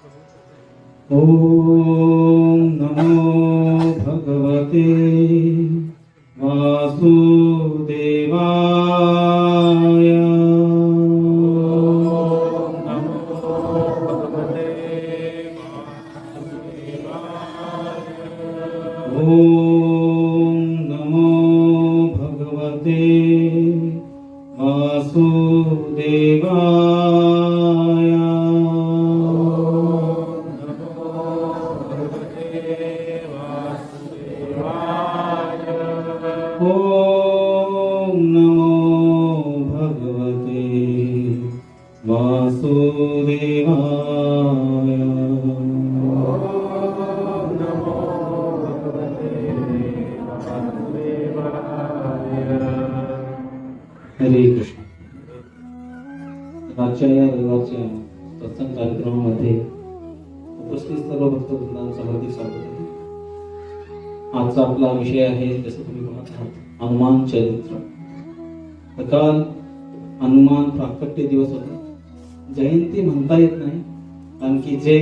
ओम नमो भगवते वासुदेवाय। ओम नमो भगवते वासुदेवाय। ओम नमो भगवते वासुदेवाय। ओम नमो भगवते वासुदेवाय। ओम नमो भगवते वासुदेवाय। हरे कृष्ण। आजच्या या रविवारच्या सत्संग कार्यक्रमामध्ये उपस्थित सर्व भक्तवृंदांचं हार्दिक स्वागत आहे। आजचा आपला विषय आहे, जसं तुम्ही पाहत आहात, हनुमान चरित्र। काल हनुमान प्राकट्य दिवस होता। जयंती म्हणता येत नाही, कारण की जे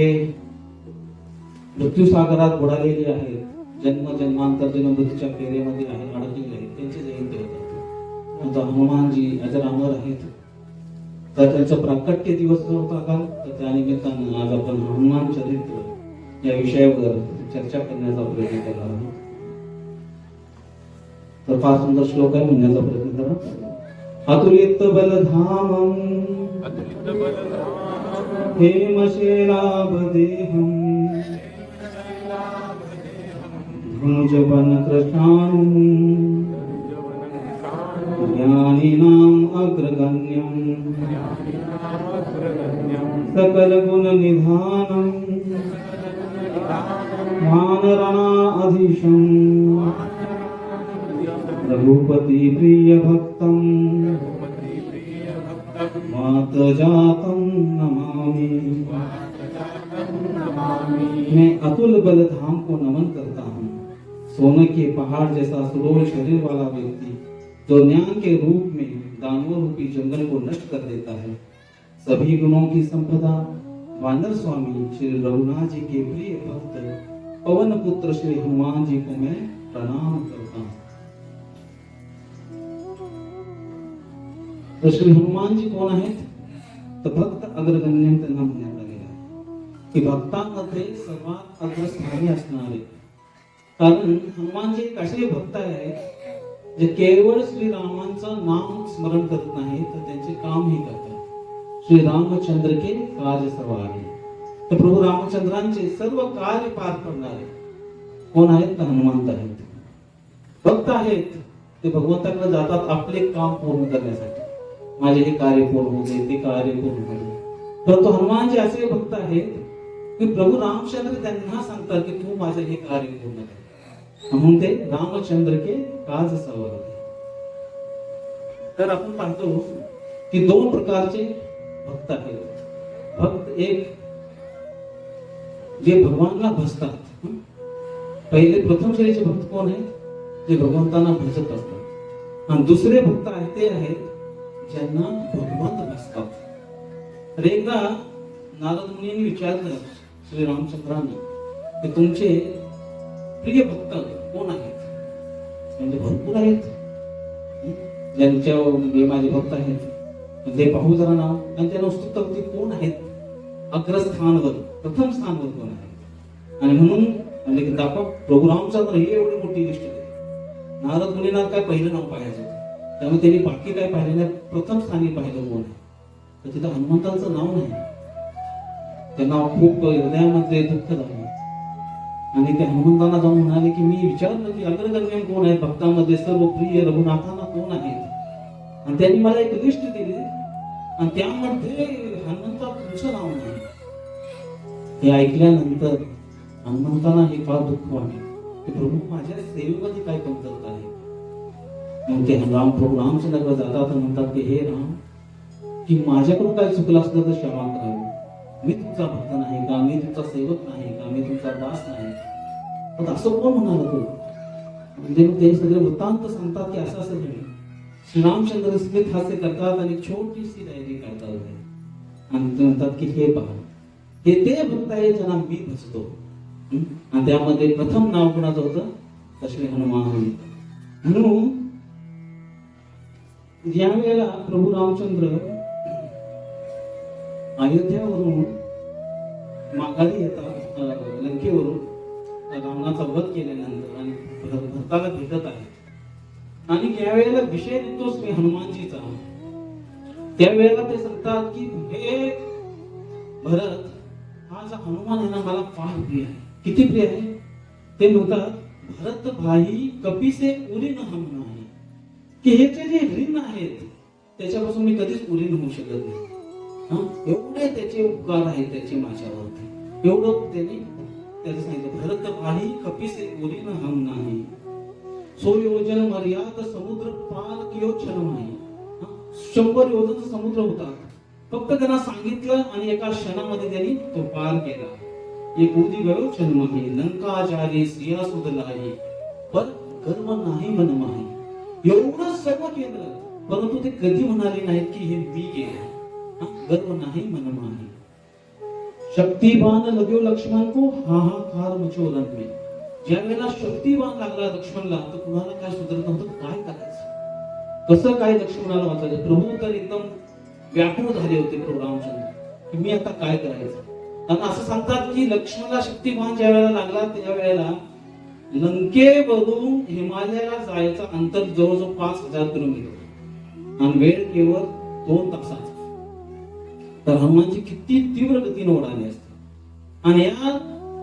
मृत्यूसागरात बुडालेले आहेत, जन्म जन्मांतर मृत्यूच्या फेरेमध्ये आहे, अडकलेले आहेत, त्यांची जयंती होतात। आता हनुमानजी अजरामर आहेत, तर त्यांचा प्राकट्य दिवस जो होता काल, तर त्या निमित्तानं आज आपण हनुमान चरित्र या विषयावर चर्चा करण्याचा प्रयत्न केला आहे। तर फार सुंदर श्लोक आहे, म्हणण्याचा प्रयत्न करा। अतुलित बलधामं हेमशैलाभदेहं धनुजवन कृशानं ज्ञानिनाम् अग्रगण्यं सकल गुण निधानं वानरणाधीशं रघुपति प्रिय भक्तं मात जातं नमामि। मैं अतुल बलधाम को नमन करता हूँ। सोने के पहाड़ जैसा सुडौल शरीर वाला व्यक्ति जो ज्ञान के रूप में दानव रूपी जंगल को नष्ट कर देता है, सभी गुणों की संपदा वानर स्वामी श्री रघुनाथ जी के प्रिय भक्त पवन पुत्र श्री हनुमान जी को मैं प्रणाम करता हूँ। तो श्री हनुमान जी कोण आहेत? तर भक्त अग्रगण्य त्यांना म्हणण्यात आलेलं आहे की भक्तांमध्ये सर्वात अग्रस्थानी असणारे, कारण हनुमान जी एक असे भक्त आहेत जे केवळ श्रीरामांचं नाम स्मरण करत नाही, तर त्यांचे कामही करतात। श्री रामचंद्र के कार्य सवारे, तर प्रभू रामचंद्रांचे सर्व कार्य पार करणारे कोण आहेत? तर हनुमंत आहेत। भक्त आहेत ते भगवंताकडे जातात आपले काम पूर्ण करण्यासाठी, माझे हे कार्य पूर्ण होऊ दे, ते कार्य पूर्ण होऊ दे। परंतु हनुमानजी असे भक्त आहेत की प्रभू रामचंद्र त्यांना सांगतात की तू माझे हे कार्य पूर्ण कर, म्हणून ते रामचंद्र के काज सवारे। तर आपण पाहतो की दोन प्रकारचे भक्त आहेत। भक्त एक जे भगवानला भजतात, पहिले प्रथम श्रेणीचे भक्त कोण आहेत? जे भगवंतांना भजत असतात। आणि दुसरे भक्त आहेत ते आहेत ज्यांना भगवंत भजतात। तर एकदा नारद मुनींनी विचारलं श्री रामचंद्रांना की तुमचे प्रिय भक्त कोण आहेत? म्हणजे भरपूर आहेत, ज्यांच्या माझे भक्त आहेत, ते पाहू जरा नाव। आणि त्यांना उत्सुकता होती कोण आहेत अग्रस्थानवर, प्रथम स्थानवर कोण आहेत? आणि म्हणून म्हणजे की दाखव प्रभू रामचंद्र ही एवढी मोठी लिस्ट आहे। नारद मुनींना काय पहिलं नाव पाहायचं, त्यामुळे त्यांनी बाकी काय पाहिलं नाही, प्रथम स्थानी पाहिलं कोण आहे, तर तिथं हनुमंतांचं नाव नाही। त्यांना खूप हृदयामध्ये दुःख झालं आणि ते हनुमंतांना जाऊन म्हणाले की मी विचारलं की अग्रगण्य कोण आहे भक्तांमध्ये, सर्व प्रिय रघुनाथांना कोण आहेत? आणि त्यांनी मला एक लिस्ट दिली आणि त्यामध्ये हनुमंता तुमचं नाव नाही। हे ऐकल्यानंतर हनुमंतांना हे फार दुःख वाटलं की प्रभू माझ्या सेवेमध्ये काय कमतरता आहे। मग ते प्रभू रामचंद्राकडे जातात आणि म्हणतात की हे राम, की माझ्याकडून काय चुकलं असलं तर क्षमा करावी। मी तुमचा भक्त नाही का? मी तुमचा सेवक नाही का? मी तुमचा दास नाही? पण असं कोण म्हणाल तू? म्हणजे ते सगळे वृत्तांत सांगतात की असं असं घडलं। श्रीरामचंद्र स्मित हास्य करतात आणि छोटीशी डायरी काढतात आणि ते म्हणतात की हे पहा, हे ते भक्त आहे ज्यांना मी भजतो. आणि त्यामध्ये प्रथम नाव कोणाचं होतं तर श्री हनुमान. म्हणून ज्या वेळेला प्रभू रामचंद्र अयोध्यावरून माघारी येतात लंकेवरून रावणाचा वध केल्यानंतर आणि भरताला भेटत आहे आणि ज्या वेळेला विषय देतो श्री हनुमानजीचा, त्यावेळेला ते सांगतात की हे भरत हा जो हनुमान आहे ना मला फार प्रिय आहे. किती प्रिय आहे ते म्हणतात भरत भाई कपीसे उरीन हम नाही, की हे जे ऋण आहेत त्याच्यापासून मी कधीच उरीन होऊ शकत नाही. एवढे त्याचे उपकार आहेत त्याचे माझ्यावरती, एवढं त्यांनी त्याचं सांगितलं. भरत भाई कपीसे उरीन हम नाही, सो योजन मर्याद समुद्र पार कियो छन नाही. 100 योजन समुद्र होता, फक्त त्यांना सांगितलं आणि एका क्षणामध्ये त्यांनी तो पार केला. एक उदी गयो छन माही लंका जारी सिया सुदलाई, पण कर्म नाही मन माही. एवढं सर्व केलं परंतु ते कधी म्हणाले नाहीत की हे मी केलं. गर्व नाही मन माही. शक्तिबान लग्यो लक्ष्मण को हाहाकार मचो रण में. ज्या वेळेला शक्तिबान लागला लक्ष्मणला तर कुणाला काय सुधरत नव्हतं, काय करायचं, कसं काय लक्ष्मणाला वाचायचं. प्रभू तर एकदम व्याकुळ झाले होते प्रभू रामचंद्र की मी आता काय करायचं. आणि असं सांगतात की लक्ष्मणला शक्तिबान ज्या वेळेला लागला त्या वेळेला लंकेवरून हिमालयाला जायचं अंतर जवळजवळ 5000 किलोमीटर आणि वेळ केवळ 2 तासाचा. तर हनुमानजी किती तीव्र गतीने ओढाले असते. आणि या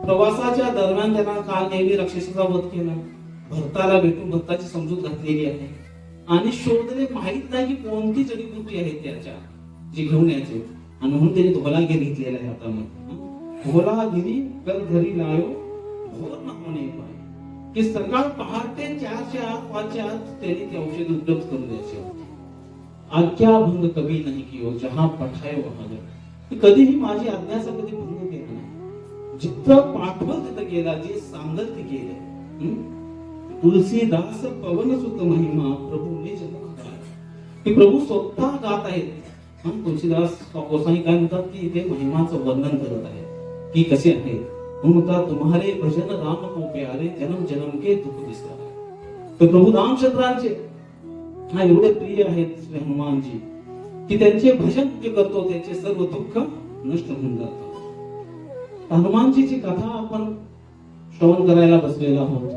प्रवासाच्या दरम्यान त्यांना काल नेहमी राक्षसाचा वध केला, भरताला भेटून भरताची समजूत घातलेली आहे आणि शोधले माहित नाही की कोणती जडीबुटी आहे त्याच्या जी घेऊन यायचे. आणि म्हणून त्यांनी धोलागिरी घेतलेला आहे हातामध्ये. धोलागिरी कर घरी लायो भोर न होणे पाय, की सकाळ पहाटे 4च्या आत 5च्या आत त्यांनी ते औषध उपलब्ध करून द्यायचे होते. आज्ञा भंग कभी नाही कियो जहां पठाय वहां. कधीही माझी आज्ञाचा कधी भंग केला नाही. जिथं पाठवल तिथं गेला, जे सांगल ते गेलं. तुलसीदास पवन सुत महिमा प्रभू निज मुख गाय. की प्रभू स्वतः गात आहेत. तुलसीदास गोसाई काय म्हणतात की इथे महिमाचं वर्णन करत आहे की कसे आहे. म्हणतात तुम्हारे भजन राम को प्यारे जन्म जन्म के दुख विसराय. तर प्रभू रामचंद्रांचे हा एवढे प्रिय आहेत श्री हनुमानजी की त्यांचे भजन जे करतो त्याचे सर्व दुःख नष्ट होऊन जातात. हनुमानजीची कथा आपण श्रवण करायला बसलेलो आहोत.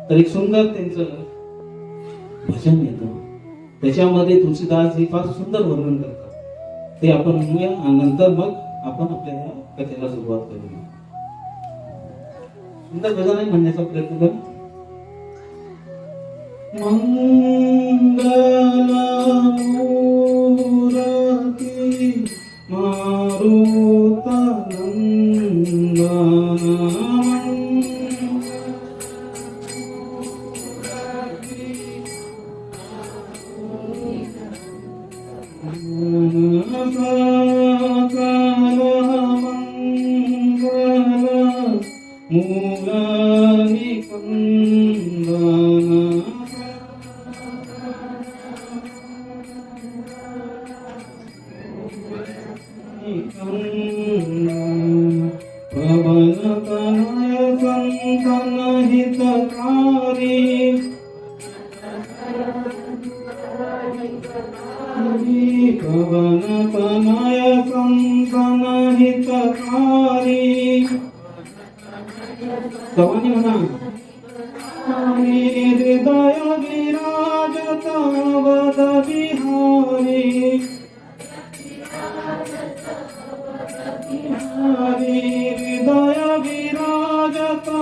तर एक सुंदर त्यांचं भजन येतं, त्याच्यामध्ये तुलसीदास हे फार सुंदर वर्णन करतात. ते आपण म्हणूया आणि नंतर मग आपण आपल्या या कथेला सुरुवात करूया. सुंदर भजन आहे म्हणण्याचा प्रयत्न करू. मंगल मूर्ती मारुत सवानी म्हणा. हृदय विराजता वद बिहारी, हृदय विराजता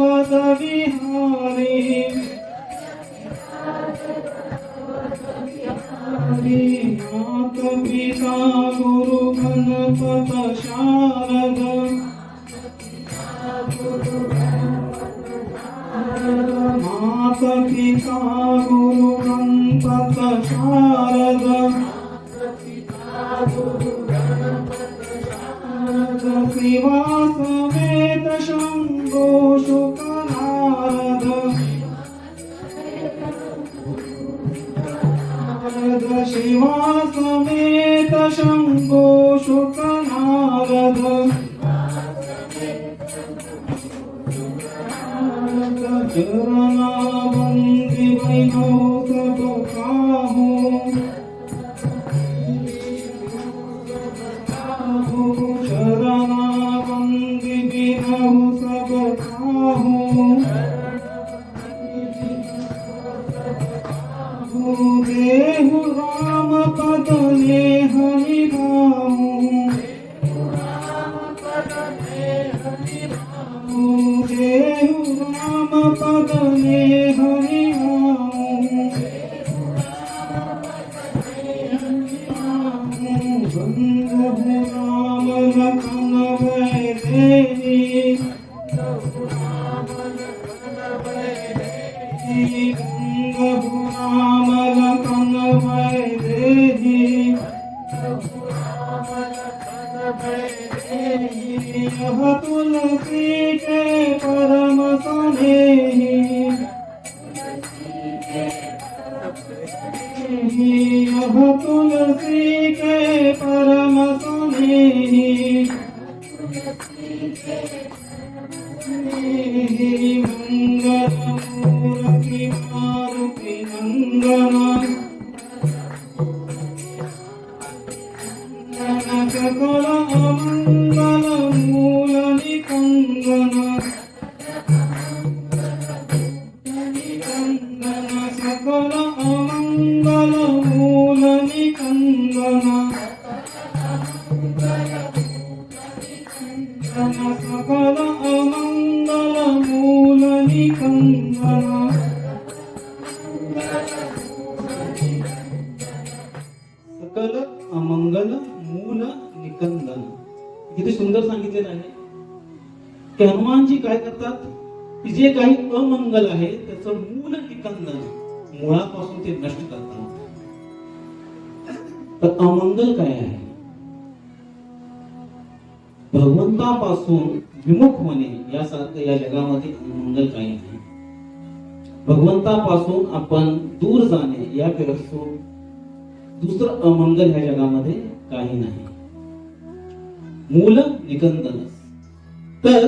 वद बिहारी. मात पिता गुरु गणपत शारद, मात पिता गुरु गणपत शारद. शिवा समेत शंभो शुक नारद, शिवा समेत शंभो शुक नारद. चरणा बंदी बनो सब काहू शरणा बंदी बिनो सब काहू देहु राम पद ने हरि भाऊ देहु राम पद ने हरि बंधु राम लखन भय देहि बंधु राम लखन भय देहि यह तुलसी के परम स्नेही यह तुलसी के परम स्नेही मंगल मूर्ति मारुति नंदना सकल अमंगल मूल निकंदन सकल अमंगल मूल निकंदन सकल अमंगल मूल निकंदन सकल अमंगल मूल निकंदन. किती सुंदर सांगितलेलं आहे की हनुमानजी काय करतात की जे काही अमंगल आहे त्याचं मूल निकंदन मुळापासून ते नष्ट करतात. तर अमंगल काय आहे? भगवंतापासून विमुख होणे यासारखं या जगामध्ये अमंगल काही नाही. भगवंतापासून आपण दूर जाणे यापेक्षा दुसरं अमंगल ह्या जगामध्ये काही नाही. मूल निकंदनच. तर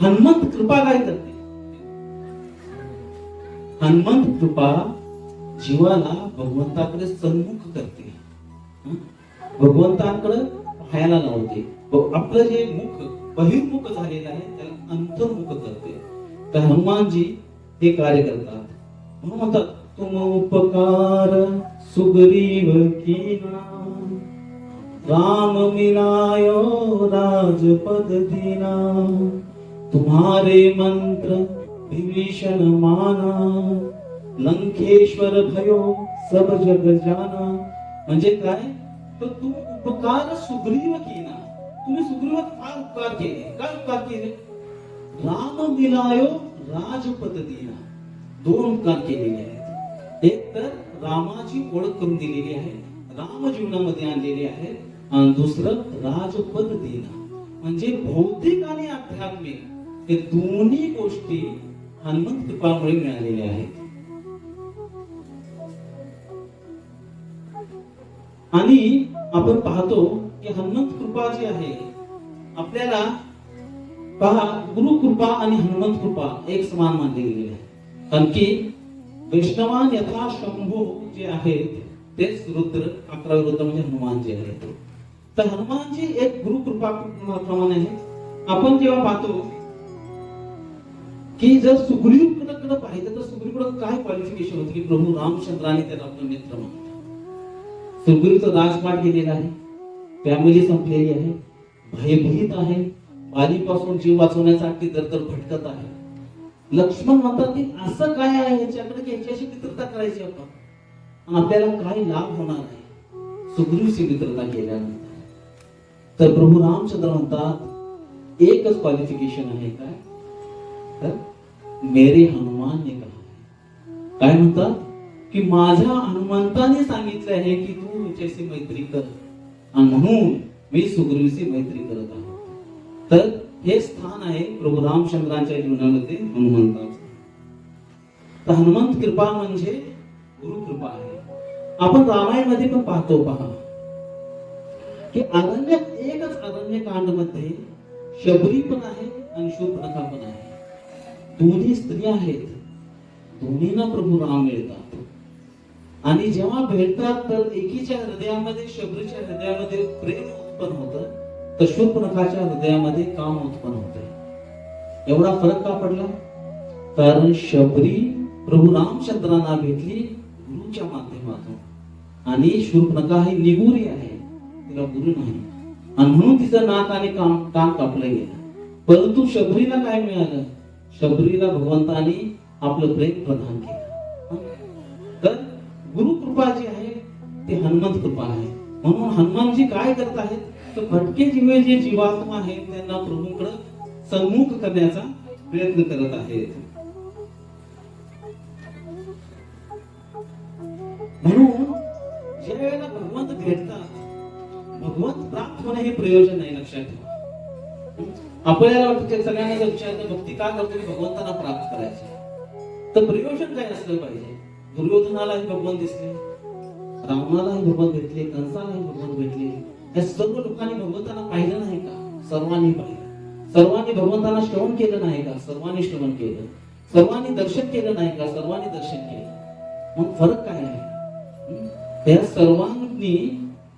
हनुमंत कृपा काय करते? हनुमंत कृपा जीवाला भगवंताकडे सन्मुख करते, भगवंताकडे पाहायला लावते. आपलं जे मुख बहिर्मुख झालेलं आहे त्याला अंतर्मुख करते. तर हनुमानजी हे कार्य करतात. म्हणून म्हणतात तुम उपकार सुग्रीव कीना राम मिलायो राजपद दीना तुम्हारे मंत्र विभीषण माना लंकेश्वर भयो सब जग जाना. म्हणजे काय? तर तू उपकार सुग्रीव कीना, तुम्ही सुग्रीवात फार उपकार केले. काय उपकार केले? राम मिलायो राजपद दीना. दोन उपकार केलेले आहेत. एक तर रामाची ओळख करून दिलेली आहे, राम जीवनामध्ये आणलेली आहे, आणि दुसरं राजपद देणं म्हणजे भौतिक आणि आध्यात्मिक हे दोन्ही गोष्टी हनुमंत कृपामुळे मिळालेल्या आहेत. आणि आपण पाहतो की हनुमंत कृपा जी आहे आपल्याला पहा, गुरु कृपा आणि हनुमंत कृपा एक समान मानली गेलेली आहे. कारण की वैष्णवान यथा शंभू जे आहेत तेच रुद्र, 11 रुद्र म्हणजे हनुमान जे आहेत. तर हनुमानजी एक गुरु कृपा प्रमाणे आहे. आपण जेव्हा पाहतो की जर सुग्रीवकडे पाहिलं तर सुग्रीवकडे काय क्वालिफिकेशन होतं की प्रभू रामचंद्राने त्याला आपला मित्र मानला. सुग्रीवचं राजपाट केलेला आहे, फॅमिली संपलेली आहे, भयभीत आहे, बालीपासून जीव वाचवण्याचा अगदी दरदर भटकत आहे. लक्ष्मण म्हणतात की असं काय आहे याच्याकडे की याच्याशी मित्रता करायची आपण, आणि आपल्याला काय लाभ होणार आहे सुग्रीवशी मित्रता केल्यानंतर. तर प्रभू रामचंद्र म्हणतात एकच क्वालिफिकेशन आहे. काय? तर मेरे हनुमान ने कहा. काय म्हणतात की माझ्या हनुमंताने सांगितले आहे की तू याच्याशी मैत्री कर, आणि म्हणून मी सुग्रीवशी मैत्री करत आहे. तर हे स्थान आहे प्रभू रामचंद्रांच्या जीवनामध्ये हनुमंताचं. तर हनुमंत कृपा म्हणजे गुरु कृपा आहे. आपण रामायणामध्ये पण पाहतो पहा की अरण्यात एकच अरण्यकांड मध्ये शबरी पण आहे आणि शूर्पणखा पण आहे. दोन्ही स्त्रिया आहेत, दोन्हींना प्रभू राम मिळतात. आणि जेव्हा भेटतात तर एकीच्या हृदयामध्ये, शबरीच्या हृदयामध्ये प्रेम उत्पन्न होतं, तर शूर्पणखाच्या हृदयामध्ये काम उत्पन्न होते. एवढा फरक का पडला? कारण शबरी प्रभू रामचंद्रांना भेटली गुरुच्या माध्यमातून आणि शूर्पणखा ही निगुरी आहे, तिला गुरु नाही, आणि म्हणून तिचं नाक आणि कान कापलं गेलं. परंतु शबरीला काय मिळालं? शबरीला भगवंतानी आपलं प्रेम प्रदान केलं. तर गुरु कृपा जी आहे ती हनुमंत कृपा आहे. म्हणून हनुमानजी काय करत आहेत? तर भटके जीवे जे जीवात्मा आहेत त्यांना प्रभूकडे सन्मुख करण्याचा प्रयत्न करत आहेत. म्हणून ज्या वेळेला भगवंत भेटतात, भगवंत प्राप्त होणे हे प्रयोजन नाही, लक्षात ठेवा. आपल्याला वाटतं सगळ्यांना जर विचारलं भक्ती का करतो की भगवंतांना प्राप्त करायचे, तर प्रयोजन काय असलं पाहिजे? दुर्योधनालाही भगवान दिसले, रावणालाही भगवान भेटले, कंसालाही भगवान भेटले. या सर्व लोकांनी भगवंतांना पाहिलं नाही का? सर्वांनी पाहिलं. सर्वांनी भगवंतांना श्रवण केलं नाही का? सर्वांनी श्रवण केलं. सर्वांनी दर्शन केलं नाही का? सर्वांनी दर्शन केलं. मग फरक काय आहे? त्या सर्वांनी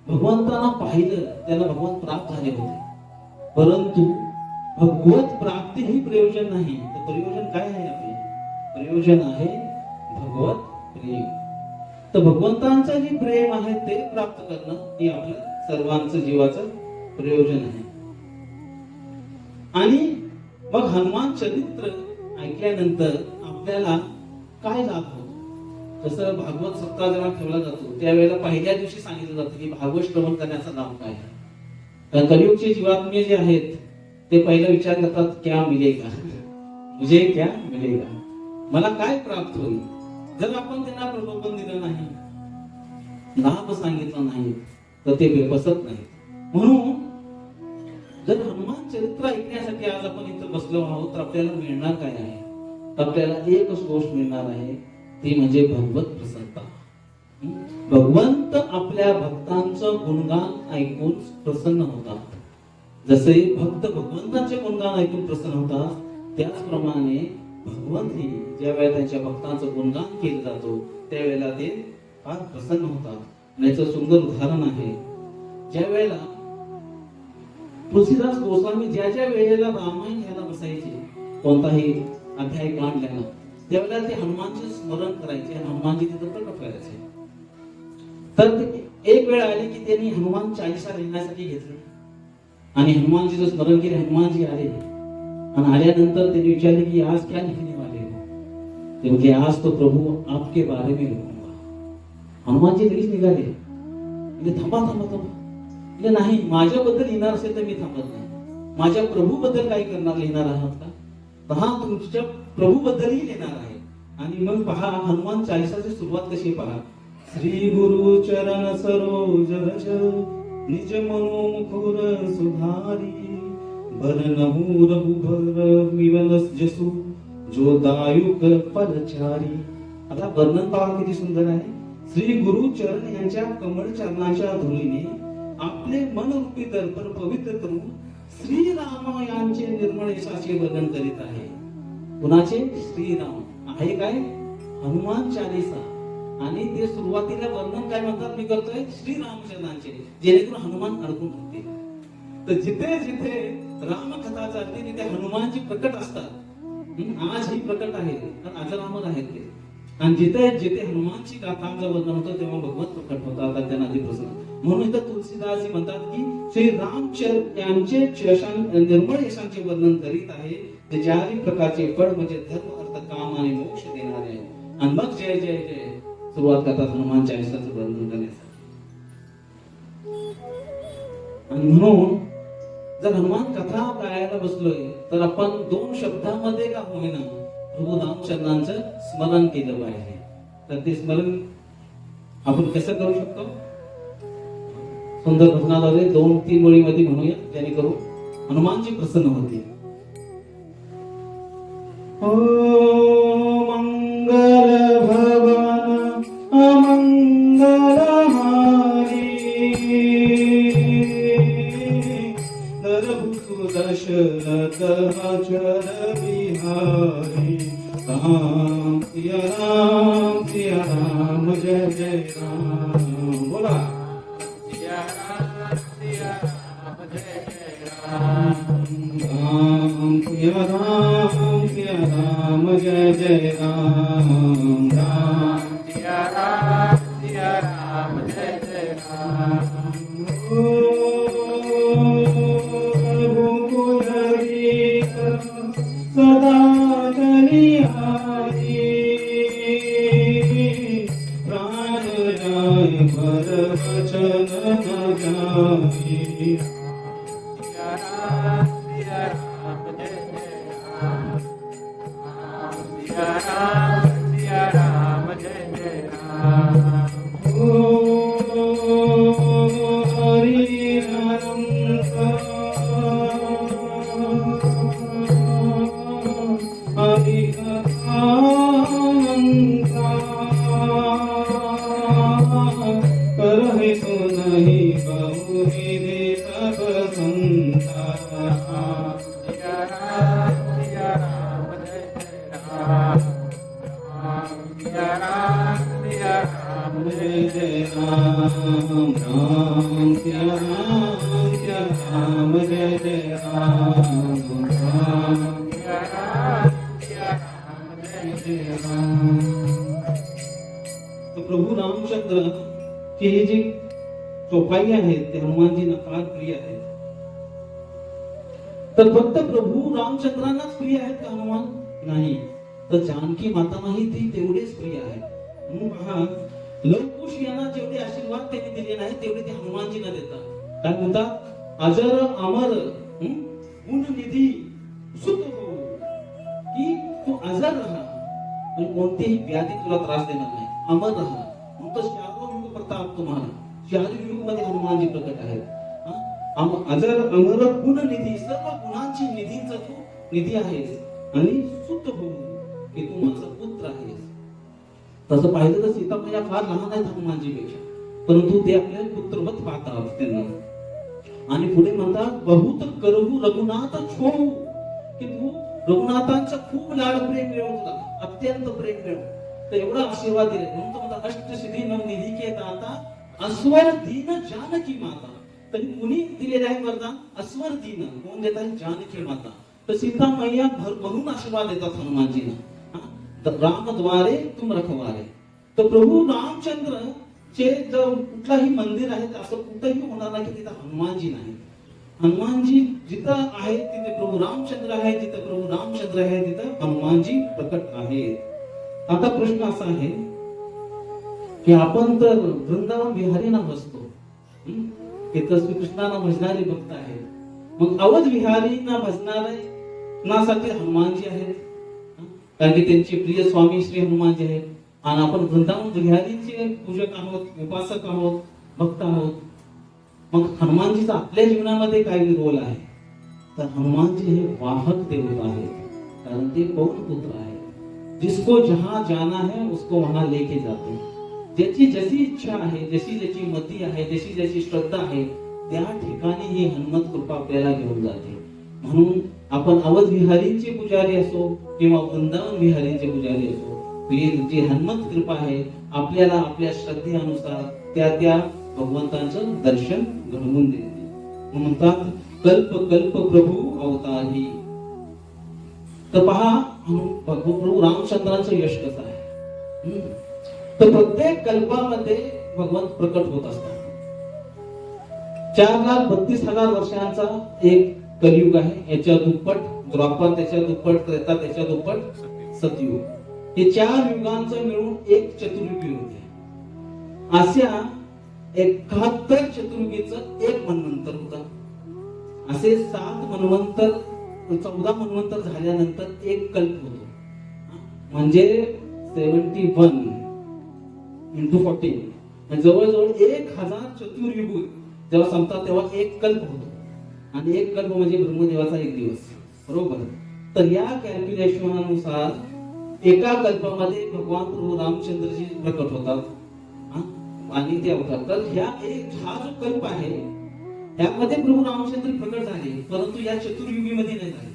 भगवंतांना पाहिलं, त्यांना भगवंत प्राप्त झाले होते. परंतु भगवत प्राप्ती ही प्रयोजन नाही. तर प्रयोजन काय आहे? आपले प्रयोजन आहे भगवत प्रेम. तर भगवंतांचं जे प्रेम आहे ते प्राप्त करणं हे आपलं सर्वांचं जीवाचं प्रयोजन आहे. आणि मग हनुमान चरित्र ऐकल्यानंतर आपल्याला काय लाभ होतो? जसं भागवत सप्ताह जेव्हा ठेवला जातो त्यावेळेला पहिल्या दिवशी सांगितलं जातं की भागवत श्रवण करण्याचा लाभ काय आहे. तर कलियुगचे जीवात्मे जे आहेत ते पहिला विचार करतात, क्या मिलेगा, मुझे क्या मिलेगा, मला काय प्राप्त होईल. जर आपण त्यांना प्रलोभन दिलं नाही, लाभ सांगितला नाही, तर ते बसत नाही. म्हणून जर हनुमान चरित्र ऐकण्यासाठी आज आपण इथं बसलो आहोत तर आपल्याला मिळणार काय आहे? आपल्याला एकच गोष्ट मिळणार आहे, ती म्हणजे भगवत प्रसन्नता. भगवंत आपल्या भक्तांचं गुणगान ऐकून प्रसन्न होतात. जसे भक्त भगवंतांचे गुणगान ऐकून प्रसन्न होतात, त्याचप्रमाणे भगवंत ही ज्या वेळेला त्यांच्या भक्तांचं गुणगान केलं जातो त्यावेळेला ते फार प्रसन्न होतात. याचं सुंदर उदाहरण आहे, ज्या वेळेला तुलसीदास गोस्वामी ज्या वेळेला रामायण घ्यायला बसायचे, कोणताही अध्याय कांड घ्यायला, त्यावेळेला ते हनुमानचे स्मरण करायचे, हनुमानजी तिथं प्रकट करायचे. तर एक वेळ आली की त्यांनी हनुमान चालीसा लिहिण्यासाठी घेतली आणि हनुमानजीचं स्मरण केले. हनुमानजी आले आणि आल्यानंतर त्यांनी विचारले की आज क्या लिखने वाले हो? ते म्हटले आज तो प्रभु आपके बारे में लिखूंगा. हनुमानजी लगेच निघाले. म्हणजे थांबा थांबा थांबा, म्हणजे नाही, माझ्याबद्दल लिहिणार असेल तर मी थांबत नाही. माझ्या प्रभू बद्दल काय करणार, लिहिणार आहात का? हा, तुमच्या प्रभू बद्दलही लिहिणार आहे. आणि मग पहा हनुमान चालीसाची सुरुवात कशी पहा. श्री गुरु चरण सरोज रज निज मनोमुकुर सुधारी बरनहु रघुबर विमल जसु जो दायुक परचारी. आता वर्णन पहा किती सुंदर आहे. श्री गुरु चरण यांच्या कमळ चरणाच्या धुळीने आपले मनरूपी दर्पण पवित्र करून श्रीराम यांचे निर्मळ यशाचे वर्णन करीत आहे. कुणाचे? श्रीराम आहे काय? हनुमान चालीसा. आणि ते सुरुवातीला वर्णन काय म्हणतात मी करतोय? श्रीरामचंद्रांचे, जेणेकरून हनुमान अडकून होते. तर जिथे जिथे रामकथा चालते तिथे हनुमानजी प्रकट असतात. आज ही प्रकट आहे, कारण अजरामर आहेत ते. आणि जिथे जिथे हनुमानची गाथांचं वर्णन होतं तेव्हा भगवत प्रकट होतात, त्यांना ते प्रसन्न. म्हणून इथं तुलसीदास म्हणतात की श्री रामचंद्र यांचे निर्मळ यशांचे वर्णन करीत आहे, ते ज्याही प्रकारचे फळ म्हणजे धर्म अर्थ काम आणि मोक्ष देणारे आहे. आणि मग जय जय जय सुरुवात करतात हनुमान चालीसाचं वर्णन करण्यासाठी. आणि म्हणून जर हनुमान कथा गायला बसलोय तर आपण 2 शब्दामध्ये का होईना प्रभू रामचंद्रांचं स्मरण केलं पाहिजे. तर ते स्मरण आपण कसं करू शकतो? सुंदर भजनाद्वारे 2-3 ओळीमध्ये म्हणूया, जेणेकरून हनुमानजी प्रसन्न होतील. ओ मंगल भवन अमंगल हारी नरभूषण दशरथ अचर बिहारी राम सिया राम सिया राम जय जय राम। बोला सिया राम जय जय राम। राम सिया राम जय जय राम। राम सिया राम जय जय राम। सदा बलिहारी प्राण जाय पर वचन न जाई। सिया राम जय जय राम। हरि राम हरि करहि तो नहीं बहु विधि सब संता। सिया राम जय जय राम। सिया राम जय जय राम। राम सिया राम जय जय राम। राम सिया राम जय जय राम। तो प्रभू रामचंद्र की हे जे चौपाई आहेत ते हनुमानजींना फार प्रिय आहेत. तर फक्त प्रभू रामचंद्रांनाच प्रिय आहेत का हनुमान? नाही, तर जानकी मातांनाही ती तेवढेच प्रिय आहेत. म्हणून पहा, लवकुश यांना जेवढे आशीर्वाद त्यांनी दिले नाही तेवढे ते हनुमानजींना देतात. काय म्हणतात? अजर अमर गुणनिधी सुत हो, की तू अजर राहा आणि कोणतेही व्याधी तुला त्रास देणार नाही, अमर राहा. म्हणून शारो युग प्रताप तुम्हाला, शारो युग मध्ये हनुमानजी प्रकट आहेत. अजर अमर गुणनिधी, सर्व गुणांची निधीचा तू निधी आहेस आणि सुत हो, की तू माझा पुत्र आहेस. तसं पाहिलं तर सीतामाया फार लहान आहेत हनुमानजीपेक्षा, परंतु ते आपल्या पुत्रवत पाहतात त्यांना. आणि पुढे म्हणतात बहुत करहू रघुनाथ छोऊ, की तू रघुनाथांचा खूप लाड प्रेम मिळवून तुला अत्यंत प्रेम मिळवून तर एवढा आशीर्वाद दिले. म्हणून तो म्हणतात अष्टसिद्धी नवनिधी के दाता अस्वर दीन जानकी माता. तरी कुणी दिलेले आहे वरदान? अस्वर दीन. कोण देतात? जानकी माता. तर सीता मैया भरभरून आशीर्वाद देतात हनुमानजींना. राम द्वारे तुम रखवारे. तर प्रभू रामचंद्र चे जर कुठलाही मंदिर आहे असं कुठेही होणार नाही की तिथं हनुमानजी नाही. हनुमानजी जिथं आहे तिथे प्रभू रामचंद्र आहे, जिथं प्रभू रामचंद्र आहे तिथं हनुमानजी प्रकट आहेत. आता प्रश्न असा आहे की आपण तर वृंदावन विहारीना बसतो, तिथं श्रीकृष्णाला भजणारे भक्त आहेत. मग अवध विहारींना भजणारे नासाठी हनुमानजी आहेत, कारण की त्यांचे प्रिय स्वामी श्री हनुमानजी आहेत. आणि आपण वृंदावन विहारींचे पूजक आहोत, उपासक आहोत, भक्त आहोत. मग हनुमानजीचा आपल्या जीवनामध्ये काय रोल आहे? तर हनुमानजी हे वाहक देवता आहेत, कारण ते पवन पुत्र आहे. जिसको जहां जाना है उसको वहां लेके जाते. ज्याची जशी इच्छा आहे, जशी ज्याची मती आहे, जशी ज्याची श्रद्धा आहे, त्या ठिकाणी ही हनुमत कृपा आपल्याला घेऊन जाते. म्हणून आपण अवध विहारींचे पुजारी असो किंवा वृंदावन विहारींचे पुजारी असो, जी हनुमत कृपा आहे आपल्याला आपल्या श्रद्धेनुसार त्या त्या भगवंतांचं दर्शन घडवून देते. म्हणतात कल्प कल्प प्रभू अवतारी. तर पहा प्रभू रामचंद्रांचं यश कसं आहे. तर प्रत्येक कल्पामध्ये भगवंत प्रकट होत असतात. 4,32,000 वर्षांचा एक कलियुग आहे. याच्या दुप्पट द्वापर, त्याच्या दुप्पट त्रेता, त्याच्या दुप्पट सतयुग. हे 4 युगांचं मिळून एक चतुर्युगी होते. अशा 71 चतुर्युगीचं एक मन्वंतर होता. असे 7 मन्वंतर, 14 मन्वंतर झाल्यानंतर एक कल्प होतो. म्हणजे 71 into 14 जवळजवळ 1000 चतुर्युग जेव्हा संपतात तेव्हा एक कल्प होतो. आणि एक कल्प म्हणजे ब्रह्मदेवाचा एक दिवस, बरोबर. तर या कॅल्क्युलेशननुसार एका कल्पामध्ये भगवान प्रभू रामचंद्रजी प्रकट होतात आणि ते अवतार. तर हा जो कल्प आहे यामध्ये प्रभू रामचंद्र प्रकट झाले, परंतु या चतुर्युगीमध्ये नाही झाले.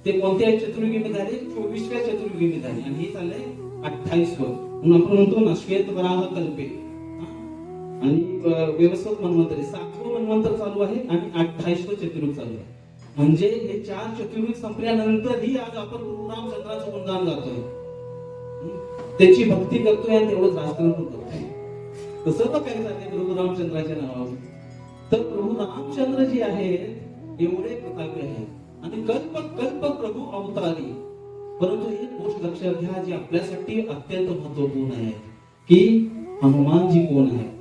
ते कोणत्या चतुर्युगीमध्ये झाले? 24व्या चतुर्युगीमध्ये झाले. आणि हे चाललंय 28 म्हणून आपण म्हणतो ना श्वेत वराह कल्पे. आणि व्यवस्थित मन्वंतर 7वं मन्वंतर चालू आहे आणि 28वं चतुर्युग चालू आहे. म्हणजे हे 4 चतुर्युग संपल्यानंतरही आज आपण प्रभू रामचंद्राचं गुणगान गातोय, त्याची भक्ती करतोय आणि तेवढंच राजकारण पण करतोय. तसं तर काही झाले प्रभू रामचंद्राच्या नावावर. तर प्रभू रामचंद्र जे आहेत एवढे प्रतापी आहेत आणि कल्प कल्प प्रभू अवतारी. परंतु एक गोष्ट लक्षात घ्या जी आपल्यासाठी अत्यंत महत्वपूर्ण आहे की हनुमानजी कोण आहे.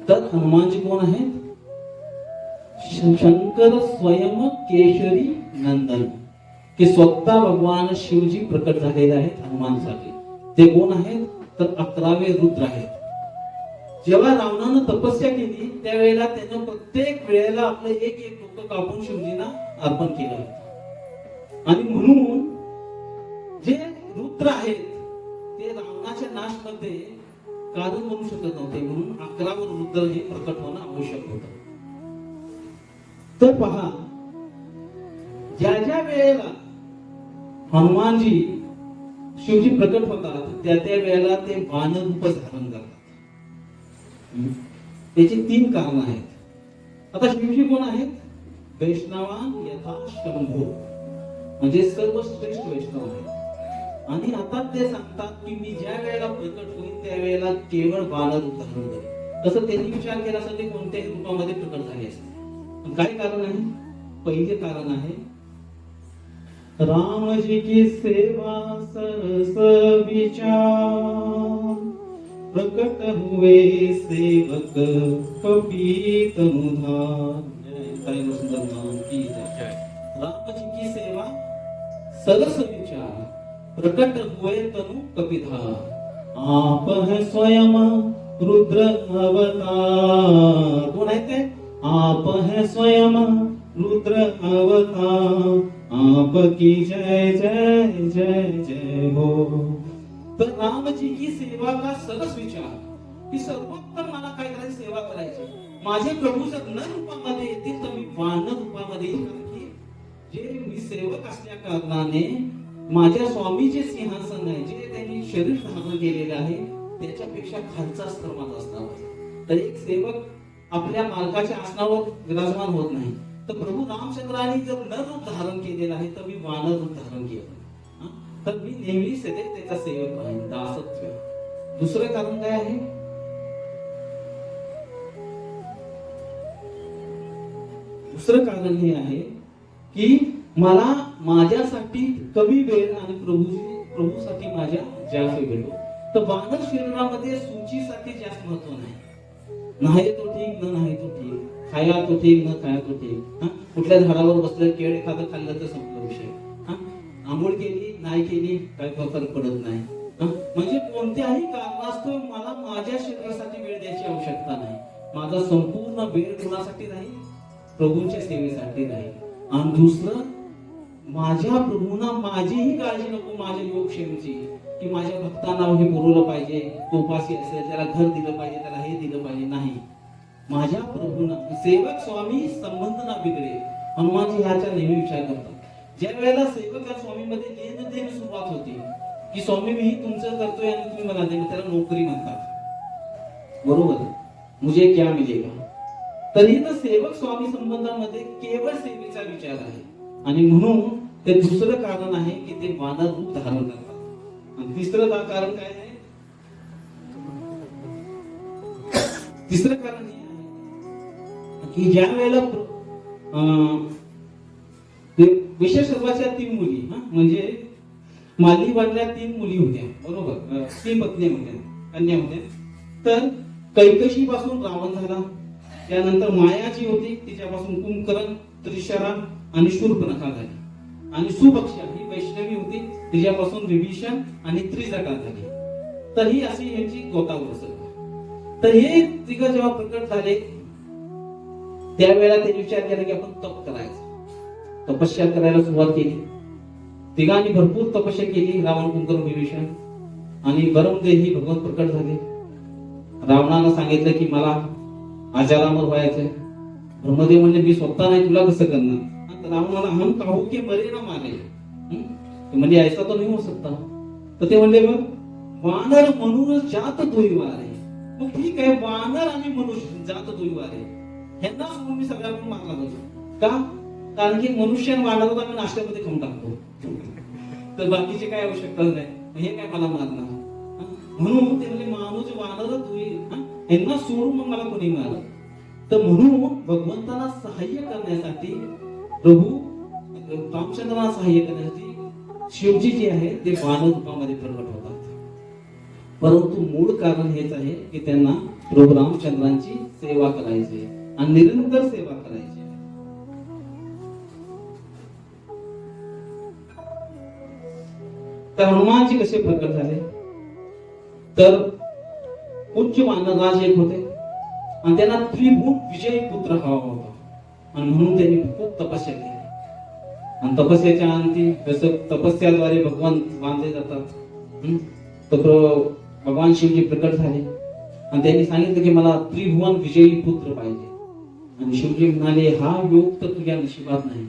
तर हनुमानजी कोण आहेत? शंकर स्वयं केशरी नंदन, की स्वतः भगवान शिवजी प्रकट झालेले आहेत हनुमानसाठी. ते कोण आहेत? तर 11वे रुद्र आहेत. जेव्हा रावणानं तपस्या केली त्यावेळेला त्यानं प्रत्येक वेळेला आपलं एक एक डोकं कापून शिवजींना अर्पण केलं होतं. आणि म्हणून जे रुद्र आहेत ते रावणाच्या नाशमध्ये कारण बनू शकत नव्हते, म्हणून 11वे रुद्र हे प्रकट होणं आवश्यक होतं. तर पहा, ज्या ज्या वेळेला हनुमानजी शिवजी प्रकट होतात त्या त्या वेळेला ते वानर रूप धारण करतात. त्याची 3 कारण आहेत. आता शिवजी कोण आहेत? वैष्णवान यथा शंभो, म्हणजे सर्वश्रेष्ठ वैष्णव आहेत. आणि आता ते सांगतात की मी ज्या वेळेला प्रकट होईल त्यावेळेला केवळ वानर रूप धारण करेल. तसं त्यांनी विचार केला असता ते कोणत्याही रूपामध्ये प्रकट झाले असते. पण काय कारण आहे? पहिले कारण आहे रामजी की सेवा सरस विचार, प्रकट हुए सेवक कपीत अनुधार. रामजी की सेवा सरस विचार, प्रकट हुए तनु कपिधार. आप है स्वयं रुद्र अवतार. कोण आहे ते? आप है स्वयं रुद्र अवतार, आपकी जय जय जय जय हो. तर रामजी की सेवा का सरस विचार, की सर्वोत्तम मला काय करायची? सेवा करायची. माझे प्रभू जर नर रूपामध्ये येतील तर मी वानर रूपामध्ये येईल, कारण की जे मी सेवक असल्या कारणाने माझ्या स्वामीचे सिंहासन आहे, जे त्यांनी शरीर धारण केलेले आहे त्याच्यापेक्षा खालचा स्तर माझा असणार. तर एक सेवक आपल्या मालकाच्या आसनावर विराजमान होत नाही. तर प्रभू रामचंद्राने जर नर रूप धारण केलेलं आहे तर मी वानर रूप धारण केलं, तर मी नेहमी सदैव त्याचा सेवक आहे, दासत्व. दुसरं कारण काय आहे? दुसरं कारण हे आहे की मला माझ्यासाठी कमी वेळ आणि प्रभूसाठी माझ्या जास्त वेळ. तर वानर शरीरामध्ये सूचीसाठी जास्त महत्व नाही. नाही तो ठीक, न नाही तो ठीक, खाया तो ठीक, न खाया तो ठीक. कुठल्या झाडावर बसलं, केळ एखादं खाल्लं तर संपला विषय. आंघोळ केली नाही केली काय फरक पडत नाही. म्हणजे कोणत्याही कारणास्तव मला माझ्या शरीरासाठी वेळ द्यायची आवश्यकता नाही. माझा संपूर्ण वेळ कोणासाठी नाही? प्रभूंच्या सेवेसाठी नाही. आणि दुसरं, माझ्या प्रभूंना माझीही काळजी नको माझ्या योगक्षेमची, की माझ्या भक्तांना हे पुरवलं पाहिजे, तो उपासी असेल त्याला घर दिलं पाहिजे, त्याला हे दिलं पाहिजे. नाही, माझ्या प्रभूंना सेवक स्वामी संबंध ना बिघडे. हनुमानजी ह्याचा नेहमी विचार करतात. ज्या वेळेला सेवक या स्वामीमध्ये लेन देण सुरुवात होती की स्वामी मी तुमचं करतोय आणि तुम्ही मला देणं, त्याला नोकरी म्हणतात. बरोबर, मुझे क्या मिलेगा. तरी तर सेवक स्वामी संबंधामध्ये केवळ सेवेचा विचार आहे. आणि म्हणून ते दुसरं कारण आहे की ते वानर रूप धारण करतात. आणि तिसरं कारण काय आहे? तिसरं कारण हे आहे की ज्या वेळेला विशेष सर्वाच्या 3 मुली, म्हणजे मालनीबाईला 3 मुली होत्या, बरोबर, 3 पत्नी होत्या, कन्या होत्या. तर कैकशी पासून रावण झाला, त्यानंतर माया जी होती तिच्यापासून कुंभकर्ण, त्रिशरा आणि शूर्पणखा झाली. आणि सुभक्षा ही वैष्णवी होती, तिच्यापासून विभीषण आणि त्रिजटा झाली. तर ही अशी यांची गोतावळ असेल. तर हे तिघ जेव्हा प्रकट झाले त्यावेळेला त्यांनी विचार केला की आपण तप करायचं, तपस्या करायला सुरुवात केली. तिघांनी भरपूर तपस्या केली, रावण, कुंभकर्ण, विभीषण. आणि बरमदेही भगवान प्रकट झाले. रावणानं सांगितलं की मला अजरामर व्हायचंय. ब्रह्मदेव म्हणजे मी स्वतः नाही, तुला कसं करणार. तर रावणाला हम काहू के मरे ना मारे, म्हणजे ऐसा तो नाही हो सकता. तर ते म्हणले मग वानर म्हणून जात तोही वारे. मग ठीक आहे, वानर आणि मनुष्य जात तोही वारे ह्यांना सोडून मी सगळ्यांना मारला जातो. का? कारण की मनुष्य आणि वानराला आम्ही नाश्त्यामध्ये खाऊन टाकतो, तर बाकीची काय आवश्यकता नाही, हे काय मला मारणार. म्हणून ते म्हणजे माणूस वानर तुम्ही यांना सोडून मग मला कोणी मारलं. तर म्हणून भगवंताला सहाय्य करण्यासाठी, प्रभू रामचंद्रांना सहाय्य करण्यासाठी शिवजी जे आहे ते वानर रूपामध्ये प्रकट होतात. परंतु मूळ कारण हेच आहे की त्यांना प्रभू रामचंद्रांची सेवा करायची आणि निरंतर सेवा करायची. तर हनुमानजी कसे प्रकट झाले, तर उच्च वानरराज एक होते आणि त्यांना त्रिभुवन विजयी पुत्र हवा होता, आणि म्हणून त्यांनी खूप तपस्या केली. आणि तपस्याच्या अंती जसं तपस्याद्वारे भगवान बांधले जातात, तर भगवान शिवजी प्रकट झाले आणि त्यांनी सांगितलं की मला त्रिभुवन विजयी पुत्र पाहिजे. आणि शिवजी म्हणाले हा योग तर तुझ्या नशिबात नाही,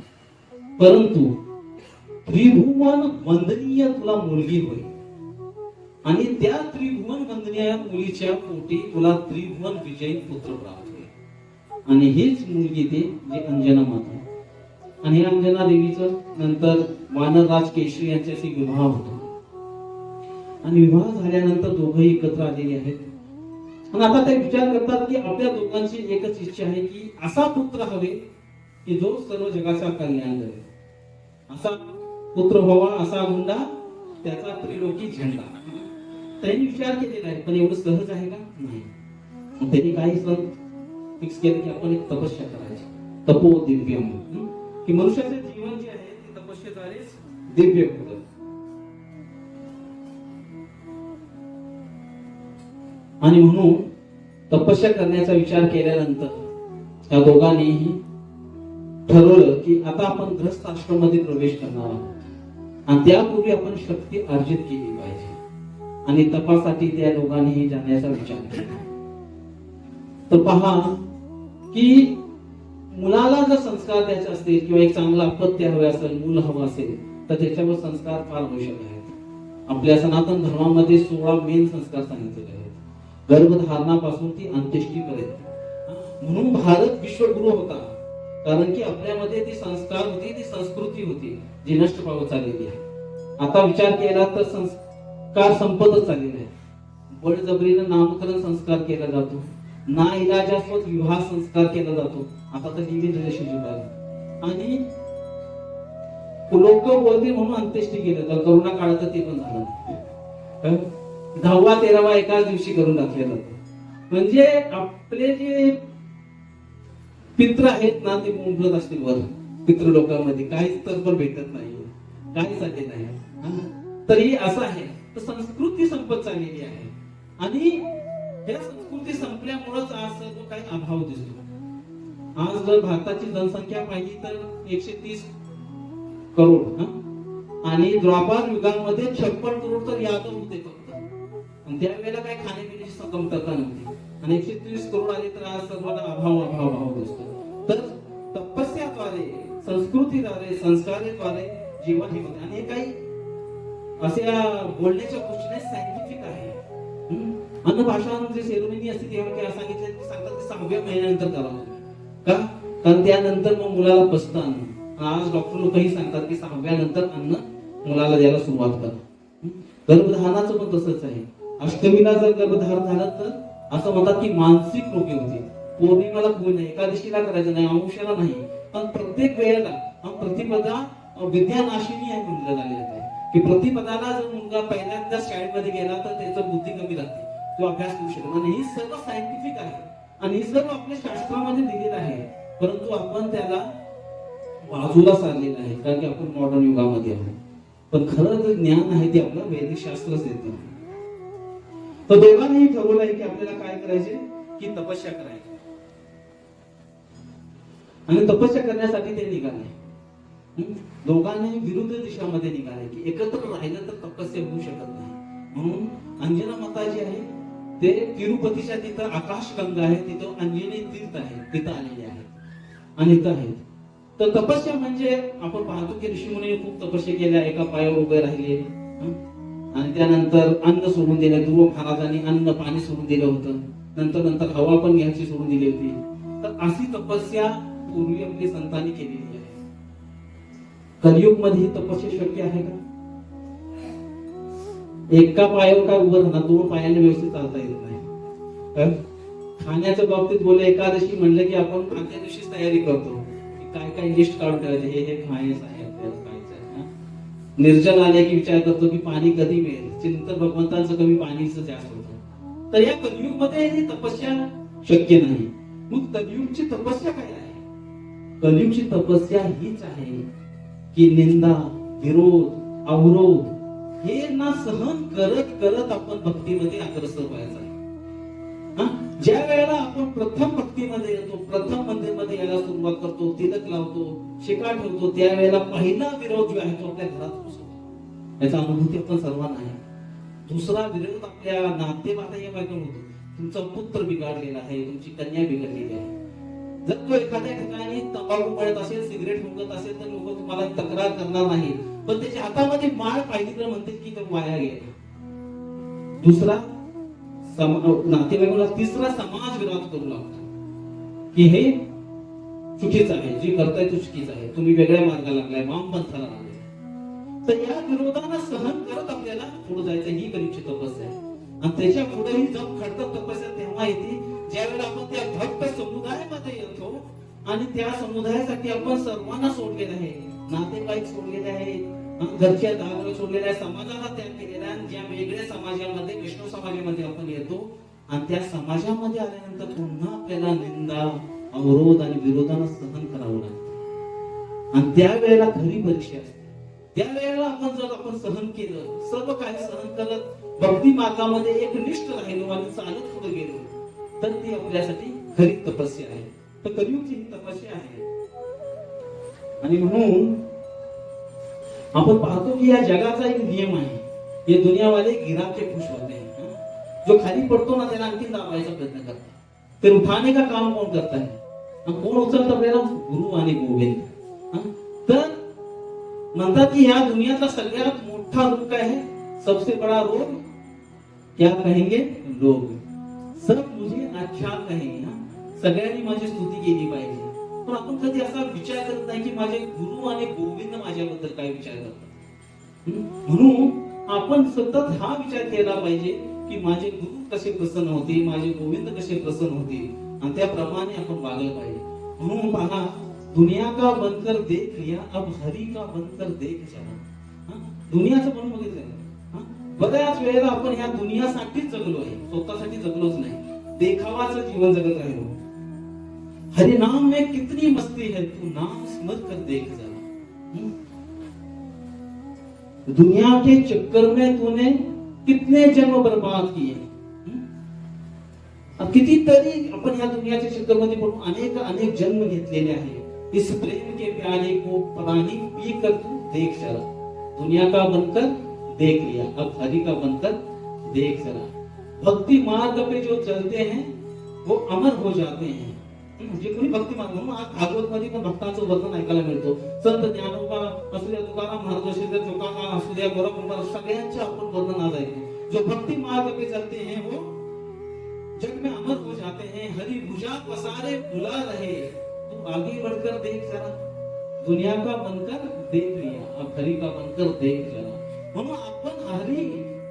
परंतु त्रिभुवन वंदनीय तुला मुलगी होईल, आणि त्या त्रिभुवन वंदनीय मुलीच्या पोटी तुला त्रिभुवन विजयी पुत्र प्राप्त होईल. आणि हीच मुलगी ती जी अंजना माता. आणि हे अंजना देवीचं नंतर वानरराज केशरी यांच्याशी विवाह होतो. आणि विवाह झाल्यानंतर दोघंही एकत्र आलेले आहेत. आणि आता ते विचार करतात की आपल्या दोघांची एकच इच्छा आहे की असा पुत्र हवे की जो सर्व जगाचा कल्याण करेल. असा पुत्र व्हावा, असा गुंडा, त्याचा त्रिलोकी झेंडा. त्यांनी विचार केलेला आहे, पण एवढं सहज आहे का? नाही. मग त्यांनी काही सण फिक्स केलं की आपण एक तपस्या करायची, तपो दिव्यम, की मनुष्याचे जीवन जे आहे ते तपस्येद्वारेच दिव्य होतं. आणि म्हणून तपस्या करण्याचा विचार केल्यानंतर या दोघांनीही ठरवलं की आता आपण ग्रस्त आश्रममध्ये प्रवेश करणार आहोत, आणि त्यापूर्वी आपण शक्ती अर्जित केली पाहिजे. आणि तपासाठी त्या दोघांनीही जाण्याचा विचार केला. तर पहा की मुलाला जर संस्कार द्यायचे असतील किंवा एक चांगलं अपत्य हवे असेल, मूल हवं असेल, तर त्याच्यावर संस्कार फार आवश्यक आहेत. आपल्या सनातन धर्मामध्ये 16 मेन संस्कार सांगितलेले आहेत, गर्भधारणापासून ती अंत्येष्टीपर्यंत. म्हणून भारत विश्वगुरु होता, कारण की आपल्यामध्ये ती संस्कार होती, ती संस्कृती होती जी नष्ट पावत चाललेली आहे. आता विचार केला तर संस्कार संपतच चाललेले आहे. बळजबरीनं नामकरण संस्कार केला जातो, ना इलाजास्पद विवाह संस्कार केला जातो. आता तर लिव्ह इन रिलेशनशिप आहे, आणि लोक बोलते म्हणून अंत्येष्टी केलं तर करोना काळात ते पण झालं. 10वा 13वा एकाच दिवशी करून टाकलेलं जातं. म्हणजे आपले जे पित्र आहेत ना ते मुंबलत असतील वर पितृ लोकांमध्ये, काहीच तर पण भेटत नाही, काहीच आले नाही. तरी असं आहे, तर संस्कृती संपत चाललेली आहे. आणि या संस्कृती संपल्यामुळेच आज सर्व काही अभाव दिसतो. आज जर भारताची जनसंख्या पाहिली तर 130 करोड, आणि द्वापार युगामध्ये 56 करोड तर यादव होते फक्त. आणि त्यावेळेला काही खाण्यापिण्याची कमतरता नव्हती, आणि 130 करोड आले तर आज सर्वांना अभाव दिसतो. तर तपस्याद्वारे, संस्कृतीद्वारे, संस्काराद्वारे जीवन हे होते. आणि हे काही असे बोलण्याच्या गोष्टी नाही, सायंटिफिक आहे. अन्नभाषांची सेरेमनी असते तेव्हा सांगितलं की सांगतात की 6व्या महिन्यानंतर करावं. का? कारण त्यानंतर मग मुलाला पचतं अन्न. आज डॉक्टर लोकही सांगतात की 6व्या नंतर अन्न मुलाला द्यायला सुरुवात करा. गर्भधारणाचं पण तसंच आहे. अष्टमीला जर गर्भधारण झालं तर असं म्हणतात की मानसिक रोगी होते. पौर्णिमेला कोणी नाही, एकादशीला करायचं नाही, अमावस्याला नाही, पण प्रत्येक वेळेला प्रतिपदा विद्यानाशिनी आहे म्हटलं झालेलं आहे की प्रतिपदाला जर मुलगा पहिल्यांदा शाळेमध्ये गेला तर त्याचं बुद्धी कमी राहते, तो अभ्यास करू शकतो. आणि ही सर्व सायंटिफिक आहे आणि हे सर्व आपल्या शास्त्रामध्ये दिलेलं आहे, परंतु आपण त्याला बाजूला सारलेलं आहे कारण की आपण मॉडर्न युगामध्ये आहोत. पण खरं जे ज्ञान आहे ते आपलं वैदिक शास्त्रच देतं. तर दोघांनीही ठरवलं आहे की आपल्याला काय करायचे, की तपस्या करायची. आणि तपस्या करण्यासाठी ते निघाले. दोघांनी विरुद्ध दिशामध्ये निघाले की एकत्र राहिलं तर तपस्या होऊ शकत नाही. म्हणून अंजना माता जी आहे ते तिरुपतीच्या तिथं आकाशगंगा आहे, तिथं अंजनी तीर्थ आहे, तिथं आलेले आहेत आणि इथं आहेत. तर तपस्या म्हणजे आपण पाहतो की ऋषीमुनी खूप तपस्या केल्या, एका पायावर उभे राहिले आणि त्यानंतर अन्न सोडून दिलं. ध्रुव महाराजांनी अन्न पाणी सोडून दिलं होतं. नंतर हवा पण घ्यायची सोडून दिली होती. तर अशी तपस्या पूर्वी आपली संतांनी केलेली आहे. कलियुग मध्ये ही तपस्या शक्य आहे का? एका पायावर काय उभं राहणार, दोन पायाने व्यवस्थित चालता येत नाही. खाण्याच्या बाबतीत बोले, एकादशी म्हणलं की आपण आदल्या दिवशीच तयारी करतो, काय काय लिस्ट काढून ठेवायचे, हे खायचं आहे, आपल्याला खायचं आहे. निर्जल आले की विचार करतो की पाणी कधी मिळेल, चिंतन भगवंतांचं कमी, पाणीचं जास्त होतं. तर या कलियुग मध्ये ही तपस्या शक्य नाही. मग कलियुगची तपस्या काय आहे? कलियुगची तपस्या हीच आहे की निंदा, विरोध, अवरोध हे ना सहन करत करत आपण भक्तीमध्ये अग्रसर व्हायचं आहे. ज्या वेळेला आपण प्रथम भक्तीमध्ये येतो, प्रथम मंदिरमध्ये यायला सुरुवात करतो, तिलक लावतो, शिका ठेवतो, त्यावेळेला पहिला विरोध जो आहे तो आपल्या घरात होतो. याचा अनुभूती आपण सर्वांना आहे. दुसरा विरोध आपल्या नातेवाईकांकडून होतो. तुमचा पुत्र बिघडलेला आहे, तुमची कन्या बिघडलेली आहे. जर तो एखाद्या ठिकाणी तंबाखू पळत असेल, सिगरेट फुंकत असेल, तर लोक तुम्हाला तक्रार करणार नाही, पण त्याच्या हातामध्ये माळ पाहिली तर म्हणते की तो वाया गेला. दुसरा नातेवाईकांना, तिसरा समाज विरोध करू लागतो की हे चुकीचं आहे, जे करताय तो चुकीचं आहे, तुम्ही वेगळ्या मार्गाला लागलाय, वामपंथाला लागलाय. तर या विरोधांना सहन करत आपल्याला पुढे जायचं, ही कलियुगची तपस्या आहे. आणि त्याच्या पुढेही जप खडतर तपस्या तेव्हा येते ज्यावेळेला आपण त्या भक्त समुदायामध्ये येतो आणि त्या समुदायासाठी आपण सर्वांना सोडलेलं आहे, नातेवाईक सोडलेले आहेत, घरच्या दाराला सोडलेला आहे, समाजाला त्याग केलेला आहे. ज्या वेगळ्या समाजामध्ये, वैष्णव समाजामध्ये आपण येतो आणि त्या समाजामध्ये आल्यानंतर पुन्हा आपल्याला निंदा, अवरोध आणि विरोधांना सहन करावं लागतं. आणि त्यावेळेला खरी परीक्षा असते. त्यावेळेला आपण सहन केलं, सर्व काही सहन करत भक्ती मार्गामध्ये एक निष्ठ राहिलो आणि चालत पुढे गेलो, तर ती आपल्यासाठी खरी तपस्या आहे. तर कलियुगची ही तपस्या आहे. आणि म्हणून आपण पाहतो की या जगाचा एक नियम आहे, हे दुनियावाले गिरा के खुश होते हैं. जो खाली पडतो ना त्याला आणखी दाबायचा प्रयत्न करतात. ते उठाने का काम कोण करता है? कोण उचलतं आपल्याला? गुरु आणि गोविंद. तर म्हणतात की ह्या दुनियातला सगळ्यात मोठा रोग काय आहे? सबसे बड़ा रोग क्या कहेंगे लोग, सब मुझे अच्छा कहेंगे. सगळ्यांनी माझी स्तुती केली पाहिजे, पण आपण कधी असा विचार करत नाही की माझे गुरु आणि गोविंद माझ्याबद्दल काय विचार करतात. म्हणून आपण सतत हा विचार केला पाहिजे की माझे गुरु कसे प्रसन्न होते, माझे गोविंद कसे प्रसन्न होते, आणि त्याप्रमाणे आपण वागलं पाहिजे. म्हणून पहा, दुनिया का बनकर देख लिया, अब हरी का बनकर देख चला. दुनियाचं पण बघितलं, बऱ्याच वेळेला आपण ह्या दुनियासाठीच जगलो आहे, स्वतःसाठी जगलोच नाही, देखावाचं जीवन जगत राहिलो. हरि नाम में कितनी मस्ती है, तू नाम स्मर कर देख जरा. दुनिया के चक्कर में तूने कितने जन्म बर्बाद किए. कितीतरी आपण ह्या दुनियाच्या चक्करमध्ये पडून अनेक जन्म घेतलेले आहेत. इस प्रेम के प्याले को पानी पी कर तू देख जरा. दुनिया का बनकर देख लिया, अब हरि का बनकर देख जरा. भक्ति मार्ग पे जो चलते हैं वो अमर हो जाते हैं. म्हणजे कोणी भक्ती मार्ग, म्हणून आज भागवत मध्ये पण भक्तांचं वर्णन ऐकायला मिळतो. संत ज्ञानोबा असू द्या, तुकाराम महाराज असू द्या, तुकाराम असू द्या, बरोबर सगळ्यांचे आपण वर्णन आज ऐकतो. जो भक्ति मार्ग पे चलते हैं वो जग में अमर हो जाते हैं. हरि भुजा पसारे बुला रहे, तू आगे बढ़कर देख जरा. दुनिया का बनकर देख लिया, अब हरि का बनकर देख जरा. म्हणून आपण हरी,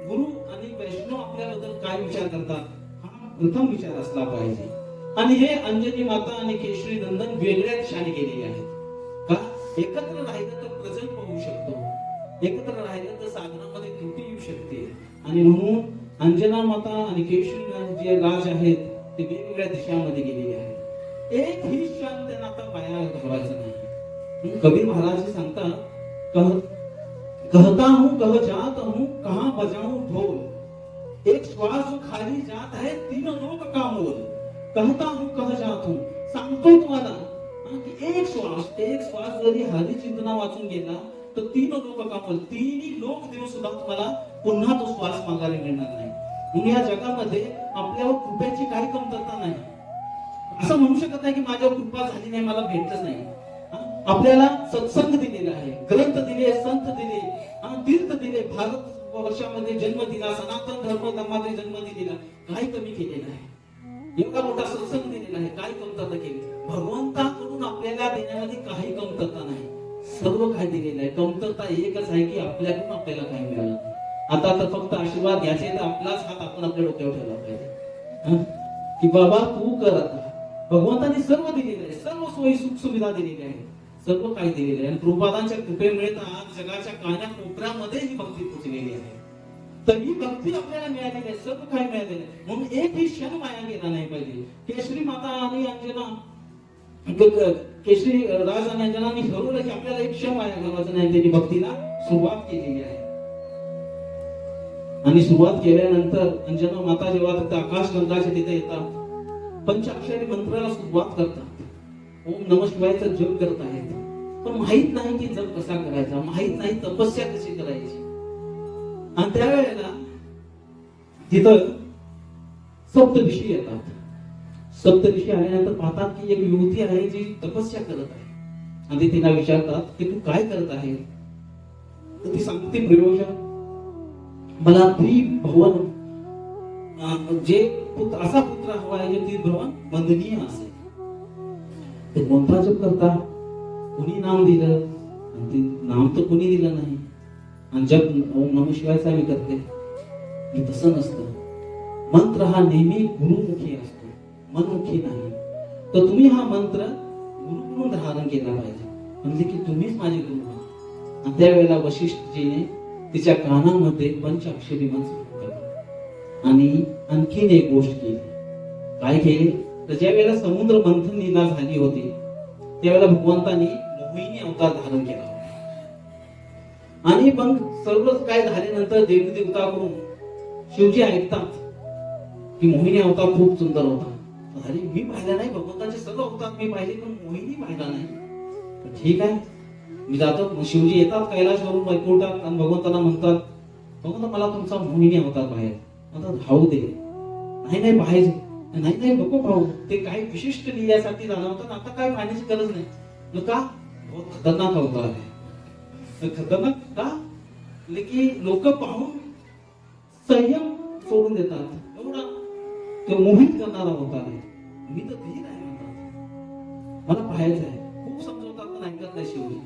गुरु आणि वैष्णव आपल्याबद्दल काय विचार करतात हा प्रथम विचार असला पाहिजे. आणि हे अंजनी माता आणि केशरी नंदन वेगळ्या दिशाने गेलेले आहेत. का? एकत्र राहिलं तर प्रजल्प होऊ शकतो, एकत्र राहिलं तर साधनामध्ये त्रुटी येऊ शकते. आणि म्हणून अंजना माता आणि केशरी जे राज आहेत ते वेगवेगळ्या दिशांमध्ये गेलेले आहेत. एक ही क्षण त्यांना आता माया घालवायचं नाही. कबीर महाराज सांगतात, कहता हूं कह जात हूं, कहां बजाऊं ढोल. एक श्वास जो खाली जात है, तीनों लोक का मोल. कहता हूं कह जात हूं, सांगतो तुम्हाला की एक श्वास जरी हरी चिंतना वाचून गेला तर तीन लोक का मोल, तिन्ही लोक देव सुद्धा तुम्हाला पुन्हा तो श्वास मागायला मिळणार नाही. म्हणून या जगामध्ये आपल्यावर कृपेची काही कमतरता नाही. असं म्हणू शकत नाही की माझ्यावर कृपा झाली नाही, मला भेटत नाही. आपल्याला सत्संग दिलेला आहे, ग्रंथ दिले, संत दिले, तीर्थ दिले, भारत वर्षामध्ये जन्म दिला, सनातन धर्मामध्ये जन्म दिलेला, काय कमी केलेलं आहे? एवढा मोठा सत्संग दिलेला आहे, काय कमतरता केली? भगवंताकडून आपल्याला देण्यामध्ये काही कमतरता नाही, सर्व काय दिलेलं आहे. कमतरता एकच आहे की आपल्याकडून आपल्याला काय मिळालं. आता तर फक्त आशीर्वाद घ्यायचे तर आपलाच हात आपण आपल्या डोक्यावर ठेवला पाहिजे की बाबा तू कर. आता भगवंताने सर्व दिलेलं आहे, सर्व सोयी सुख सुविधा दिलेली आहे, सर्व काही दिलेले आहे. आणि प्रभुपादांच्या कृपेमुळे आज जगाच्या कान्या कोपऱ्यामध्ये ही भक्ती पोचलेली आहे. तर ही भक्ती आपल्याला मिळालेली आहे, सर्व काही मिळालेलं आहे. म्हणून एकही क्षण माया गेला नाही पाहिजे. केशरी माता आणि अंजना, केशरी राज आणि अंजनाने ठरवलं की आपल्याला एक क्षण माया घालवायचं नाही. त्यांनी भक्तीला सुरुवात केलेली आहे. आणि सुरुवात केल्यानंतर अंजना माता जेव्हा आकाश गंगाच्या तिथे येतात, पंचाक्षरी मंत्राला सुरुवात करतात, ओम नमः शिवायचं जप करत आहेत. पण माहित नाही की जप कसा करायचा, माहित नाही तपस्या कशी करायची. आणि त्यावेळेला तिथं सप्तऋषी येतात. सप्तऋषी आल्यानंतर पाहतात की एक युवती आहे जी तपस्या करत आहे. आणि ते तिला विचारतात की तू काय करत आहे? तर ती सांगते, प्रयोजन मला त्रिभुवन जे असा पुत्र हवा आहे जे त्रिभुवन वंदनीय असेल. ते कोणता जप करता? कुणी नाम दिलं? आणि ते नाम तर कुणी दिलं नाही. आणि जप ओम नमः शिवायचा मी करते. मी तसं नसतं. मंत्र हा नेहमी गुरुमुखी असतो, मनमुखी नाही. तर तुम्ही हा मंत्र गुरुकडून धारण केला पाहिजे. म्हणजे की तुम्हीच माझे गुरु आहात. आणि त्यावेळेला वशिष्ठजीने तिच्या कानामध्ये पंचाक्षरी मंत्र आणि आणखीन एक गोष्ट केली. काय केली? तर ज्या वेळेला समुद्र मंथन लीला झाली होती त्यावेळेला भगवंतांनी मोहिनी अवतार धारण केला होता. आणि मग सर्व काय झाल्यानंतर देवी देवताकडून शिवजी ऐकतात की मोहिनी अवतार खूप सुंदर होता. अरे मी पाहिला नाही, भगवंताचे सर्व अवतार मी पाहिले पण मोहिनी पाहिला नाही. ठीक आहे, मी जातो. शिवजी येतात कैलाशवरून वैकुंठात आणि भगवंतांना म्हणतात, भगवंता मला तुमचा मोहिनी अवतार पाहिजे. आता धावू दे. नाही नाही पाहिजे. नाही नाही नको भाऊ, ते काही विशिष्ट लिहिण्यासाठी झालं होतं, आता काय पाहण्याची गरज नाही. का? बहुत खतरनाक अवतार आहे. खतरनाक का? की लोक पाहून संयम सोडून देतात, एवढा तो मोहित करणारा अवतार आहे. मी तर धीर आहे म्हणतात, मला पाहायचं आहे. खूप समजवतात पण ऐकत नाही शिवजी.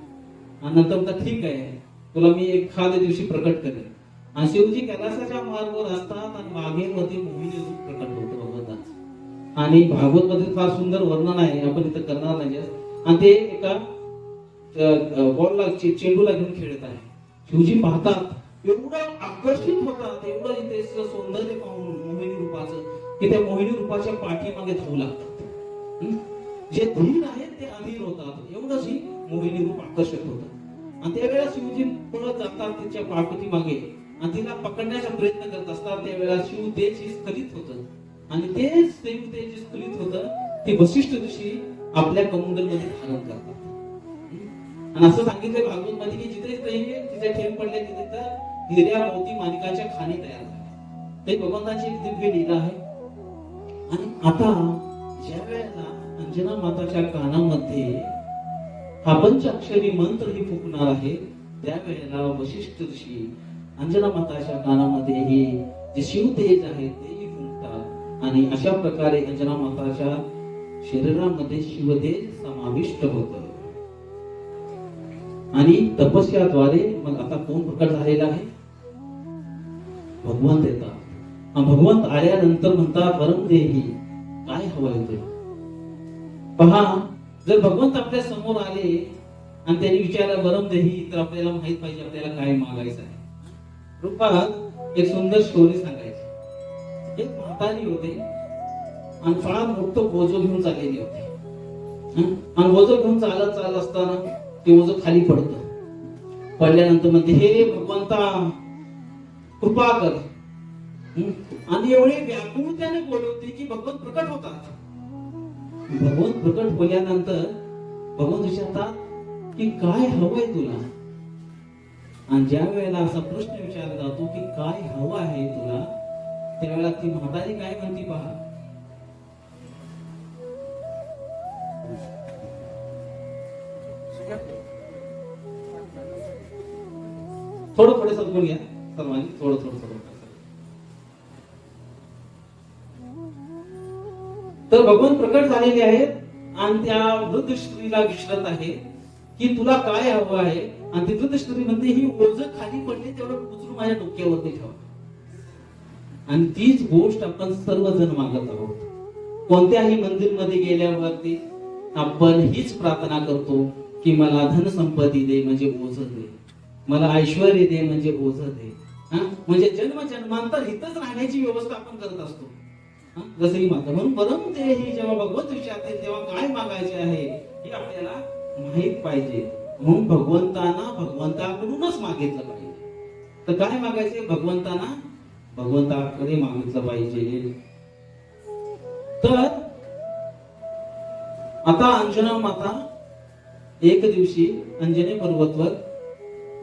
आणि नंतर म्हणतात ठीक आहे, तुला मी एखाद्या दिवशी प्रकट करेन. आणि शिवजी कैलासाच्या मार्गावर असतात आणि मागेमध्ये मोहिनी रूप प्रकट होतं भगवंताचं. आणि भागवत मध्ये फार सुंदर वर्णन आहे, आपण इथं करणार नाही. आणि ते एका बॉलला चेंडूला घेऊन खेळत आहे. शिवजी पाहतात, एवढं आकर्षित होतात, एवढं इथे सौंदर्य पाहून मोहिनी रूपाचं की त्या मोहिनी रूपाच्या पाठीमागे धावू लागतात. जे धीर आहेत ते अधीर होतात, एवढंच ही मोहिनी रूप आकर्षक होतं. आणि त्यावेळेला शिवजी पळत जातात तिच्या पाठीमागे आणि तिला पकडण्याचा प्रयत्न करत असतात. त्यावेळेला शिव तेज स्खलित होतं. आणि तेच शिव तेज स्खलित होतं ते वशिष्ठ ऋषी आपल्या कमंडल मध्ये धारण करतात. आणि असं सांगितलंय भागवत मध्ये की जिथे तिथे ठेम पडले तिथे हिऱ्या मोती माणिकाच्या खाणी तयार झाल्या. ते भगवंताची एक दिव्य लीला आहे. आणि आता ज्या वेळेला अंजना माताच्या कानामध्ये हा पंचाक्षरी मंत्र ही फुकणार आहे, त्यावेळेला वशिष्ठ ऋषी अंजना माताच्या कानामध्ये हे जे शिव तेज आहे तेही फुंकतात. आणि अशा प्रकारे अंजना माताच्या शरीरामध्ये शिवतेज समाविष्ट होतं. आणि तपस्याद्वारे मग आता कोण प्रकट झालेला आहे? भगवंत येतात. भगवंत आल्यानंतर म्हणतात, वरम देही, काय हवंय तुला? पहा, जर भगवंत आपल्या समोर आले आणि त्यांनी विचारलं वरम देही, तर आपल्याला माहित पाहिजे आपल्याला काय मागायचं आहे. रूपात एक सुंदर स्टोरी सांगायची. एक म्हातारी होते आणि फार मोठं ओझं घेऊन चाललेली होती. आणि ओझं घेऊन चालत असताना ते ओझं खाली पडतं. पडल्यानंतर म्हणते, हे भगवंता कृपा कर. आणि एवढे व्याकुळतेने बोलवते की भगवंत प्रकट होतात. भगवंत प्रकट होल्यानंतर भगवंत विचारतात की काय हवंय तुला? आणि ज्या वेळेला असा प्रश्न विचारला जातो की काय हवं आहे तुला, त्यावेळेला ती म्हातारी काय म्हणती पहा. थोडं पुढे समजून घ्या सर्वांनी, थोडं थोडं थोडं. तर भगवान प्रकट झालेले आहेत आणि त्या वृद्ध स्त्रीला विचारत आहे की तुला काय हवं आहे. आणि ती वृद्ध स्त्री म्हणते ही ओझ खाली पडले तेवढं उचलून माझ्या डोक्यावरती ठेवा. आणि तीच गोष्ट आपण सर्वजण मागत आहोत. कोणत्याही मंदिरमध्ये गेल्यावरती आपण हीच प्रार्थना करतो की मला धन संपत्ती दे म्हणजे ओझ दे, मला ऐश्वर दे म्हणजे ओझ दे. म्हणजे जन्म जन्मांतर हितच राहण्याची व्यवस्था आपण करत असतो. जसं ही माता म्हणून परम ते ही जेव्हा भगवंत विचारते तेव्हा काय मागायचे आहे हे आपल्याला माहित पाहिजे. म्हणून भगवंताकडूनच मागितलं पाहिजे. तर काय मागायचे, भगवंताकडे मागितलं पाहिजे. तर आता अंजना माता एक दिवशी अंजनी पर्वतवर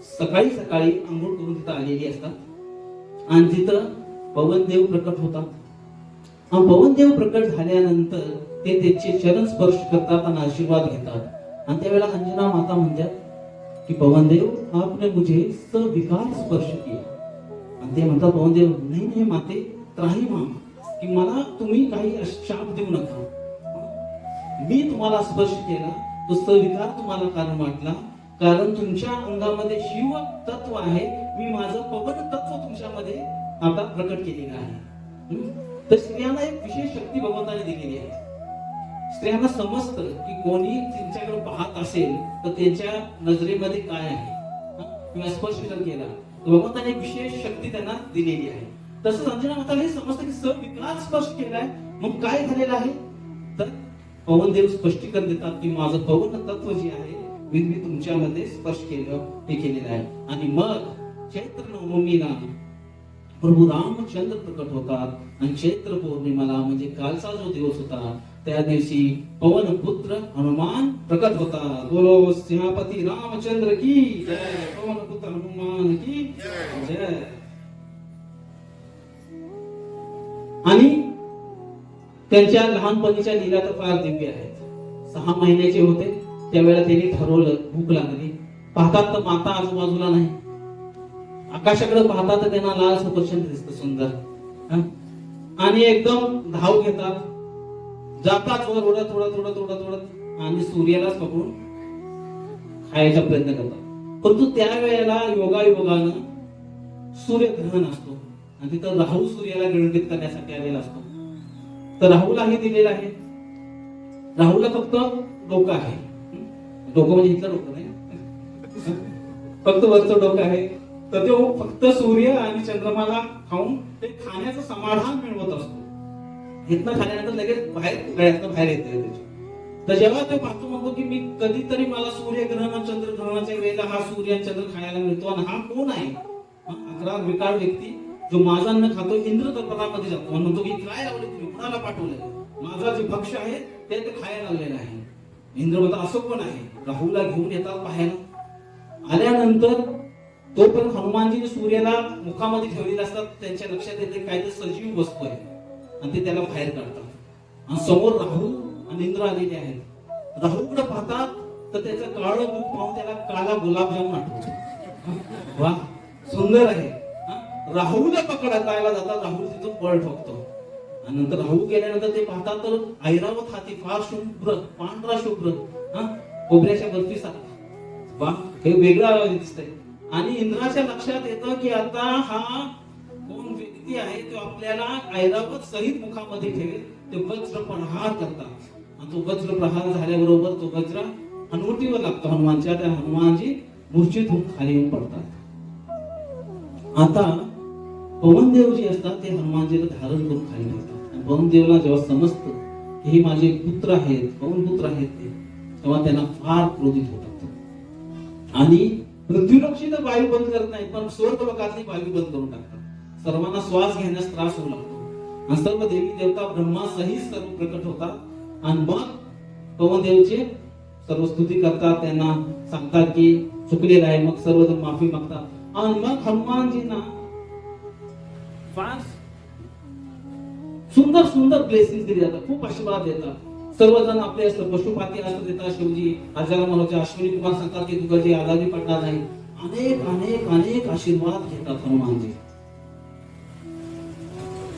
सकाळी सकाळी आंघोळ करून तिथं आलेली असतात आणि तिथं पवनदेव प्रकट होतात. पवनदेव प्रकट झाल्यानंतर ते त्याचे चरण स्पर्श करतात आणि आशीर्वाद घेतात. आणि त्यावेळेला अंजना माता म्हणतात की पवनदेव आपने मुझे सविकार स्पर्श किया. आणि ते म्हणतात पवनदेव नाही नाही माते त्राही मामा की मला तुम्ही काही शाप देऊ नका. मी तुम्हाला स्पर्श केला तो सविकार तुम्हाला कारण वाटला, कारण तुमच्या अंगामध्ये शिव तत्व आहे. मी माझं पवन तत्व तुमच्यामध्ये आता प्रकट केलेलं आहे. तर स्त्रियांना एक विशेष शक्ती भगवंताने दिलेली आहे. स्त्रियांना समजतं की कोणी त्यांच्याकडे पाहत असेल तर त्यांच्या नजरेमध्ये काय आहे किंवा स्पर्श जर केला तर भगवंताने एक विशेष शक्ती त्यांना दिलेली आहे. तसंच अंजना माताला हे समजतं की सविकार स्पर्श केलाय. मग काय झालेलं आहे तर पवनदेव स्पष्टीकरण देतात की माझं पवन तत्व जे आहे मी तुमच्यामध्ये स्पर्श केलं हे केलेलं आहे. आणि मग चैत्र नवमीला प्रभू रामचंद्र प्रकट होतात आणि चैत्र पौर्णिमाला म्हणजे कालचा जो दिवस होता त्या दिवशी पवन पुत्र हनुमान प्रकट होतात. बोलो सिंहापती रामचंद्र की जय, पवन पुत्र हनुमान की जय. आणि त्यांच्या लहानपणीच्या लीला तर फार दिव्य आहेत. 6 महिन्याचे होते त्यावेळेला त्यांनी ठरवलं भूक लागली. पाहतात तर माता आजूबाजूला नाही. आकाशाकडे पाहतात तर त्यांना लाल सफरचंद दिसतं सुंदर. आणि एकदम धाव घेतात, जातात थोडं आणि सूर्यालाच पकडून खायचा प्रयत्न करतात. परंतु त्यावेळेला योगायोगानं सूर्यग्रहण असतो आणि तिथं राहू सूर्याला गिळगित करण्यासाठी आलेला असतो. तर राहूलाही दिलेला आहे. राहूला फक्त डोकं आहे. डोकं म्हणजे इथलं डोकं नाही, फक्त वरचं डोकं आहे. तर तो फक्त सूर्य आणि चंद्रमाला खाऊन ते खाण्याचं समाधान मिळवत असतो. इथनं खाल्यानंतर लगेच गळ्यातनं बाहेर येते. तर जेव्हा तो पाहतो म्हणतो की मी कधीतरी मला सूर्यग्रहण चंद्रग्रहणाच्या वेळेला हा सूर्य चंद्र खायला मिळतो आणि हा कोण आहे, 11 विकार व्यक्ती जो माझा अन्न खातो. इंद्र दरबारामध्ये जातो आणि म्हणतो की काय लावले तुम्ही, कुणाला पाठवलंय, माझा जे भक्ष आहे ते खायला लावलेलं आहे. इंद्र म्हणतो असं कोण आहे. राहूला घेऊन येतात पाहायला. आल्यानंतर तोपर्यंत हनुमानजीने सूर्याला मुखामध्ये ठेवलेले असतात. त्यांच्या लक्षात येते काहीतरी सजीव वस्तू आहे आणि ते त्याला बाहेर काढतात. आणि समोर राहू आणि इंद्र आलेले आहेत. राहूकडे पाहतात तर त्याचं काळं मुख पाहून त्याला काला गुलाबजामुन आठवतो. वा सुंदर आहे. राहूला पकडायला जातात. राहू तिथून पळ ठोकतो आणि नंतर राहू गेल्यानंतर ते पाहतात तर ऐरावत हाती फार शुभ्र पांढरा शुभ्र कोबऱ्याच्या बर्फी सारखा. वा हे वेगळं दिसतंय. आणि इंद्राच्या लक्षात येतं की आता हा कोण व्यक्ती आहे तो आपल्याला ऐरावत सहित मुखामध्ये ठेवेल. ते वज्र प्रहार करतात आणि तो वज्र प्रहार झाल्याबरोबर तो वज्र हनुवटीवर लागतो हनुमानच्या. त्या हनुमानजी मूर्छित होऊन खाली येऊन पडतात. आता पवनदेव जे असतात ते हनुमानजीला धारण करून खाली ठेवतात. आणि पवनदेवला जेव्हा समजतं की हे माझे पुत्र आहेत, पवन पुत्र आहेत ते, तेव्हा त्यांना फार क्रोधित होतात आणि पृथ्वीलोकची तर वायू बंद करत नाही पण स्वर्ग लोकातली वायू बंद करून टाकतात. सर्वांना श्वास घेण्यास त्रास होऊ लागतो आणि सर्व देवी देवता ब्रह्मा सहित सर्व प्रकट होतात. आणि मग पवनदेवचे सर्व स्तुती करतात, त्यांना सांगतात की चुकलेलं आहे. मग सर्वजण माफी मागतात आणि मग हनुमानजींना फार सुंदर सुंदर ब्लेसिंग दिली जातात, खूप आशीर्वाद देतात. सर्वजण आपले पशुपाती असं देतात. शिवजी आजारा मनोचे अश्विनी कुमार सांगतात की तुझं जे आजारी पडणार नाही. अनेक अनेक अनेक आशीर्वाद घेतात हनुमानजी.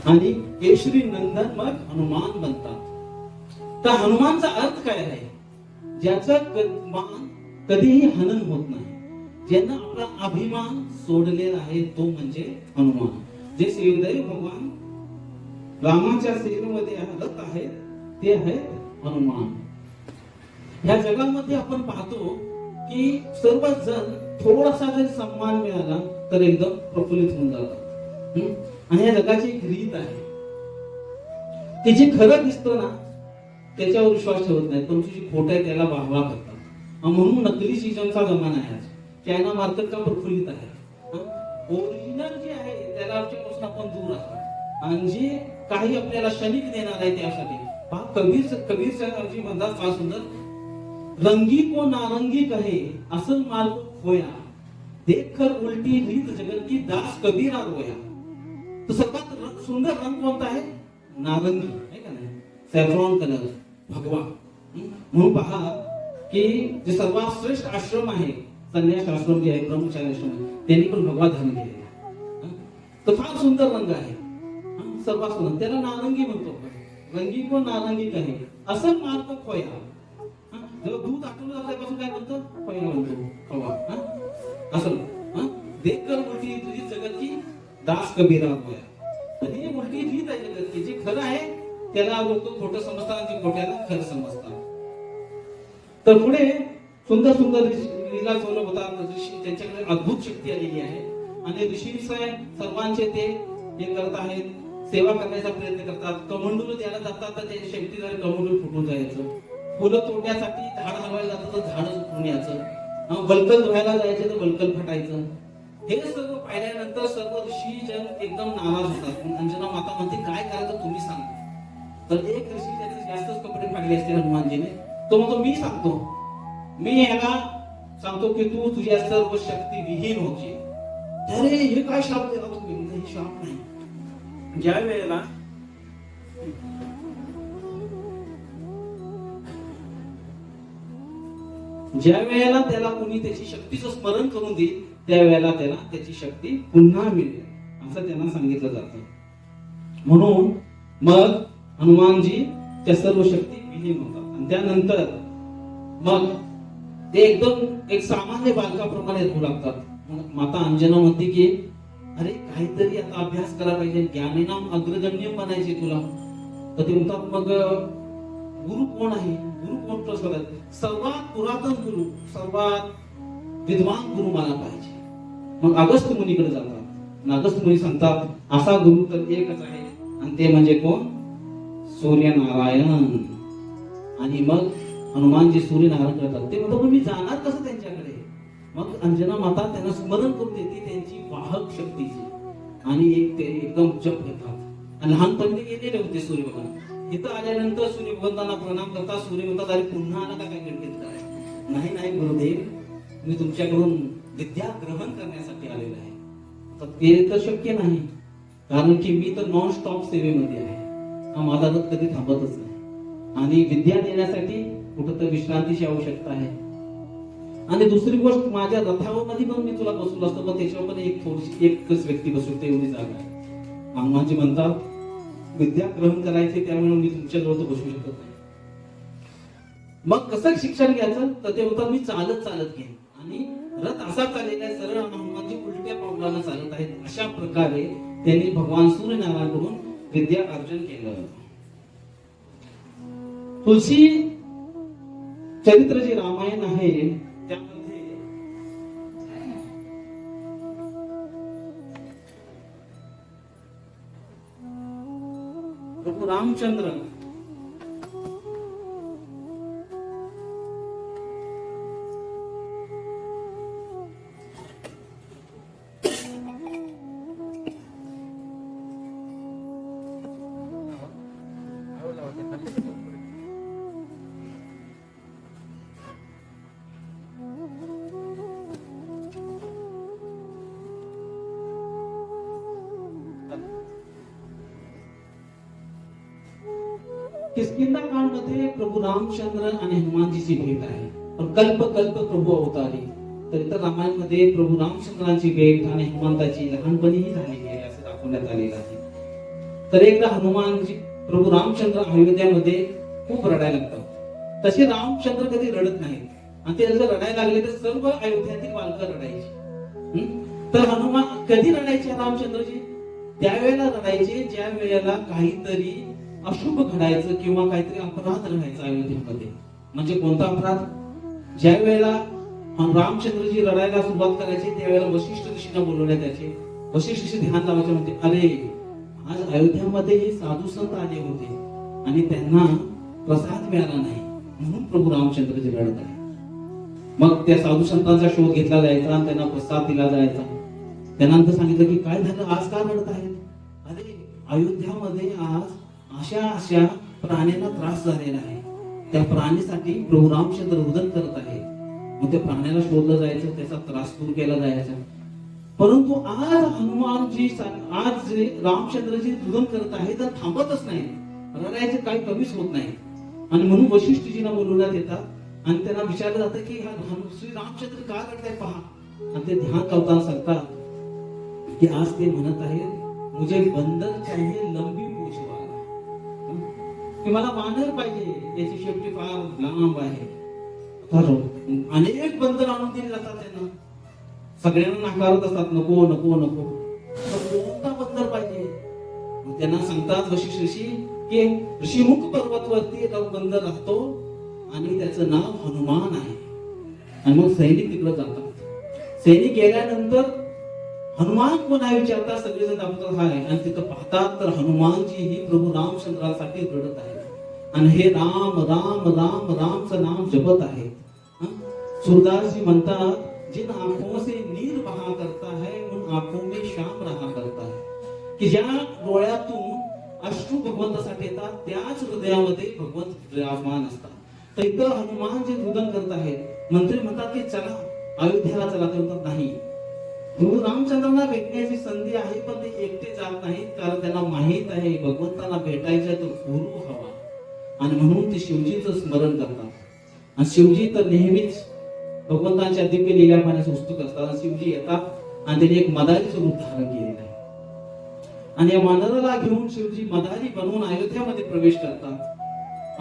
आणि केशरी नंदन मग हनुमान बनतात. तर हनुमानचा अर्थ काय आहे? ज्याचं मान कधीही हनन होत नाही, ज्यांना आपला अभिमान सोडलेला आहे तो म्हणजे हनुमान. जे श्रीदेव भगवान रामाच्या सेवेमध्ये रत आहेत ते आहेत हनुमान. ह्या जगामध्ये आपण पाहतो की सर्वच जण थोडासा जरी सन्मान मिळाला तर एकदम प्रफुल्लित होऊन जातात. आणि या जगाची एक रीत आहे, ते जे खरं दिसतं ना त्याच्यावर विश्वास ठेवत नाही, पण जे खोटं आहे त्याला वाहवा करतात. म्हणून नकली सीजनचा जमाना आहे आज. चायना मार्केट का प्रफुल्लित आहे. ओरिजिनल जे आहे त्याला आपण दूर आहोत. आणि जे काही आपल्याला क्षणिक देणार आहे त्यासाठी कबीर जी म्हणतात फार सुंदर, रंगी को नारंगी कहे असल माल होया, देख कर उलटी रीत जगत की दास कबीरा रोया. तो सर्वात सुंदर रंग कोणता आहे? नारंगी आहे का नाही? सॅफ्रॉन कलर, भगवा. म्हणून पहा की जे सर्वात श्रेष्ठ आश्रम आहे संन्यास आश्रम जे आहे, ब्रह्मचारी आश्रम, त्यांनी पण भगवा धारण केलेला. तो फार सुंदर रंग आहे, सर्वात सुंदर. त्याला नारंगी म्हणतो. रंगी को नारंगी कहे असं मार्ग खोया. जेव्हा दूध आटवलं जातं त्यापासून काय म्हणतो? खोया म्हणतो, खवा. असं देख कर उलटी तुझी जगत की दास कबीरा होया. ही उलटी रीत आहे जगत की. जे खरं आहे त्याला लोक खोटं समजतात आणि जे खोट्याला खरं समजतात. तर पुढे सुंदर सुंदर लीला चालू होतात. ऋषी त्यांच्याकडे अद्भुत शक्ती आलेली आहे आणि ऋषी सर्वांचे ते हे करत आहेत, सेवा करण्याचा प्रयत्न करतात. कमंडलू द्यायला जातात तर त्याची शक्ती झाली कमंडलू फुटून जायचं. फुलं तोडण्यासाठी झाड हलवायला जातं तर झाड फुटून यायचं. बलकल धुवायला जायचं तर बलकल फटायचं. हे सर्व पाहिल्यानंतर सर्व ऋषी जन एकदम नाराज होतात. अंजना माता म्हणते काय करायचं तुम्ही सांगा. तर एक ऋषी त्याचे जास्तच कपडे फाडले असते हनुमानजीने. तो म्हणतो मी सांगतो, मी याला सांगतो की तू तुझ्या सर्व शक्ती विहीन होची. अरे हे काय शाप दिला तुम्ही? हे शाप नाही. ज्या वेळेला त्याला कोणी त्याची शक्तीचं स्मरण करून देईल त्यावेळेला त्याला त्याची शक्ती पुन्हा मिळेल असं त्यांना सांगितलं जातं. म्हणून मग हनुमानजी त्या सर्व शक्ती विलीन होतात. आणि त्यानंतर मग ते एकदम एक सामान्य बालकाप्रमाणे राहू लागतात. माता अंजना म्हणते की अरे काहीतरी आता अभ्यास करायला पाहिजे, ज्ञानेनाम अग्रगण्य बनायचे तुला. तर ते म्हणतात मग गुरु कोण आहे? गुरु कोण शोधायचे? सर्वात पुरातन गुरु, सर्वात विद्वान गुरु मला पाहिजे. मग अगस्त्य मुनीकडे जातात. अगस्त्य मुनी सांगतात असा गुरु तर एकच आहे आणि ते म्हणजे कोण? सूर्यनारायण. आणि मग हनुमानजी सूर्यनारायण करतात. ते म्हणतात मी जाणार कसं त्यांच्याकडे? मग अंजना माता त्यांना स्मरण करून देते त्यांची वाहक शक्तीची आणि एक ते एकदम जप घेतात. आणि लहानपणी ते गेलेले होते सूर्य भगवान. इथं आल्यानंतर सूर्य भगवंतांना प्रणाम करतात. सूर्य म्हणतात अरे पुन्हा आला का काय गणपती? नाही नाही गुरुदेव, मी तुमच्याकडून विद्या ग्रहण करण्यासाठी आलेलो आहे. तर ते तर शक्य नाही, कारण की मी तर नॉन स्टॉप सेवेमध्ये आहे. हा माझा रथ कधी थांबतच नाही आणि विद्या देण्यासाठी कुठं तर विश्रांतीची आवश्यकता आहे. आणि दुसरी गोष्ट माझ्या रथावर पण मी तुला बसवलं असतं, पण त्याच्यावर पण एक थोडीशी एकच व्यक्ती बसवते तेवढी जागा आहे. हनुमानजी म्हणतात विद्या ग्रहण करायचे त्यामुळे मी तुमच्याजवळ तर बसू शकत नाही. मग कसं शिक्षण घ्यायचं? तर ते म्हणतात मी चालत चालत घेईन. आणि रथ असा चाललेला आहे, सरळ हनुमानजी उलट्या पावलानं चालत आहेत. अशा प्रकारे त्यांनी भगवान सूर्यनारायणकडून विद्या अर्जन केलं. तुलसी चरित्र जे रामायण आहे त्यामध्ये प्रभू रामचंद्र किष्किंधा कांड मध्ये प्रभू रामचंद्र आणि हनुमानजीची भेट आहे. पण कल्प प्रभू अवतारी. तर इतर रामायण मध्ये प्रभू रामचंद्रांची भेट आणि हनुमंताची लहानपणीही झालेली आहे असं दाखवण्यात आलेलं आहे. तर एकदा हनुमानजी प्रभू रामचंद्र अयोध्यामध्ये खूप रडायला लागतात. तसे रामचंद्र कधी रडत नाहीत आणि ते जर रडायला लागले तर सर्व अयोध्यातील बालकं रडायची. तर हनुमान कधी रडायचे रामचंद्रजी? त्यावेळेला रडायचे ज्या वेळेला काहीतरी अशुभ घडायचं किंवा काहीतरी अपराध घडायचा अयोध्येमध्ये. म्हणजे कोणता अपराध? ज्या वेळेला रामचंद्रजी रडायला सुरुवात करायचे त्यावेळेला वशिष्ठ ऋषींना बोलवण्यात यायचे. वशिष्ठ ऋषी ध्यान लावायचे, म्हणते अरे आज अयोध्यामध्ये हे साधू संत आले होते आणि त्यांना प्रसाद मिळाला नाही म्हणून प्रभू रामचंद्रजी रडत आहे. मग त्या साधू संतांचा शोध घेतला जायचा आणि त्यांना प्रसाद दिला जायचा. त्यानंतर सांगितलं की काय झालं, आज का रडत आहे? अरे अयोध्यामध्ये आज अशा प्राण्यांना त्रास झालेला आहे, त्या प्राणीसाठी प्रभू रामचंद्र रुदन करत आहे. मग त्या प्राण्याला शोधलं जायचं, त्याचा त्रास दूर केला जायचा. परंतु आज हनुमानजी आज रामचंद्रजी रुदन करत आहे तर थांबतच नाही, रडायचे काही कमीच होत नाही. आणि म्हणून वशिष्ठजींना बोलवण्यात येतात आणि त्यांना विचारलं जातं की श्री रामचंद्र का रडताय पहा. आणि ते ध्यान लावताना सांगतात की आज ते म्हणत आहेत मुझे बंदर चाहिए लंबी पूंछ वाला, की मला वानर पाहिजे, याची शेपटी फार लांब आहे. अनेक बंदर आणून दिले जातात त्यांना, सगळ्यांना नाकारत असतात, नको नको नको. कोणता बंदर पाहिजे? त्यांना सांगतात वशिष्ठ ऋषी की ऋषीमुख पर्वतवरती एक बंदर राहतो आणि त्याचं नाव हनुमान आहे. आणि मग सैनिक तिकडे जातात. सैनिक गेल्यानंतर हनुमान कोण आहे विचारता सगळेजण दाखवतात आहे आणि तिथं पाहतात तर हनुमानजी ही प्रभू रामचंद्रासाठी रडत आहे आणि हे राम राम राम रामचं नाम जपत आहे. सूरदास जी म्हणतात जिन आंखों से नीर बहा करता है उन आंखों में श्याम रहा करता है, की ज्या डोळ्यातून अश्रू भगवंतासाठी येतात त्याच हृदयामध्ये भगवंत विराजमान असतात. तर इथं हनुमान जे रुदन करत आहेत, मंत्री म्हणतात की चला अयोध्याला चला. ते म्हणतात नाही, प्रभू रामचंद्रांना भेटण्याची संधी आहे पण ते एकटे जात नाहीत, कारण त्यांना माहित आहे भगवंतांना भेटायचं तर गुरु हवा. आणि म्हणून ते शिवजीचं स्मरण करतात. आणि शिवजी तर नेहमीच भगवंतांच्या दिव्य लीला पाहण्यास उत्सुक असतात. शिवजी येतात आणि त्यांनी एक मदारीचं रूप धारण केलेलं आहे आणि या वानराला घेऊन शिवजी मदारी बनवून अयोध्यामध्ये प्रवेश करतात.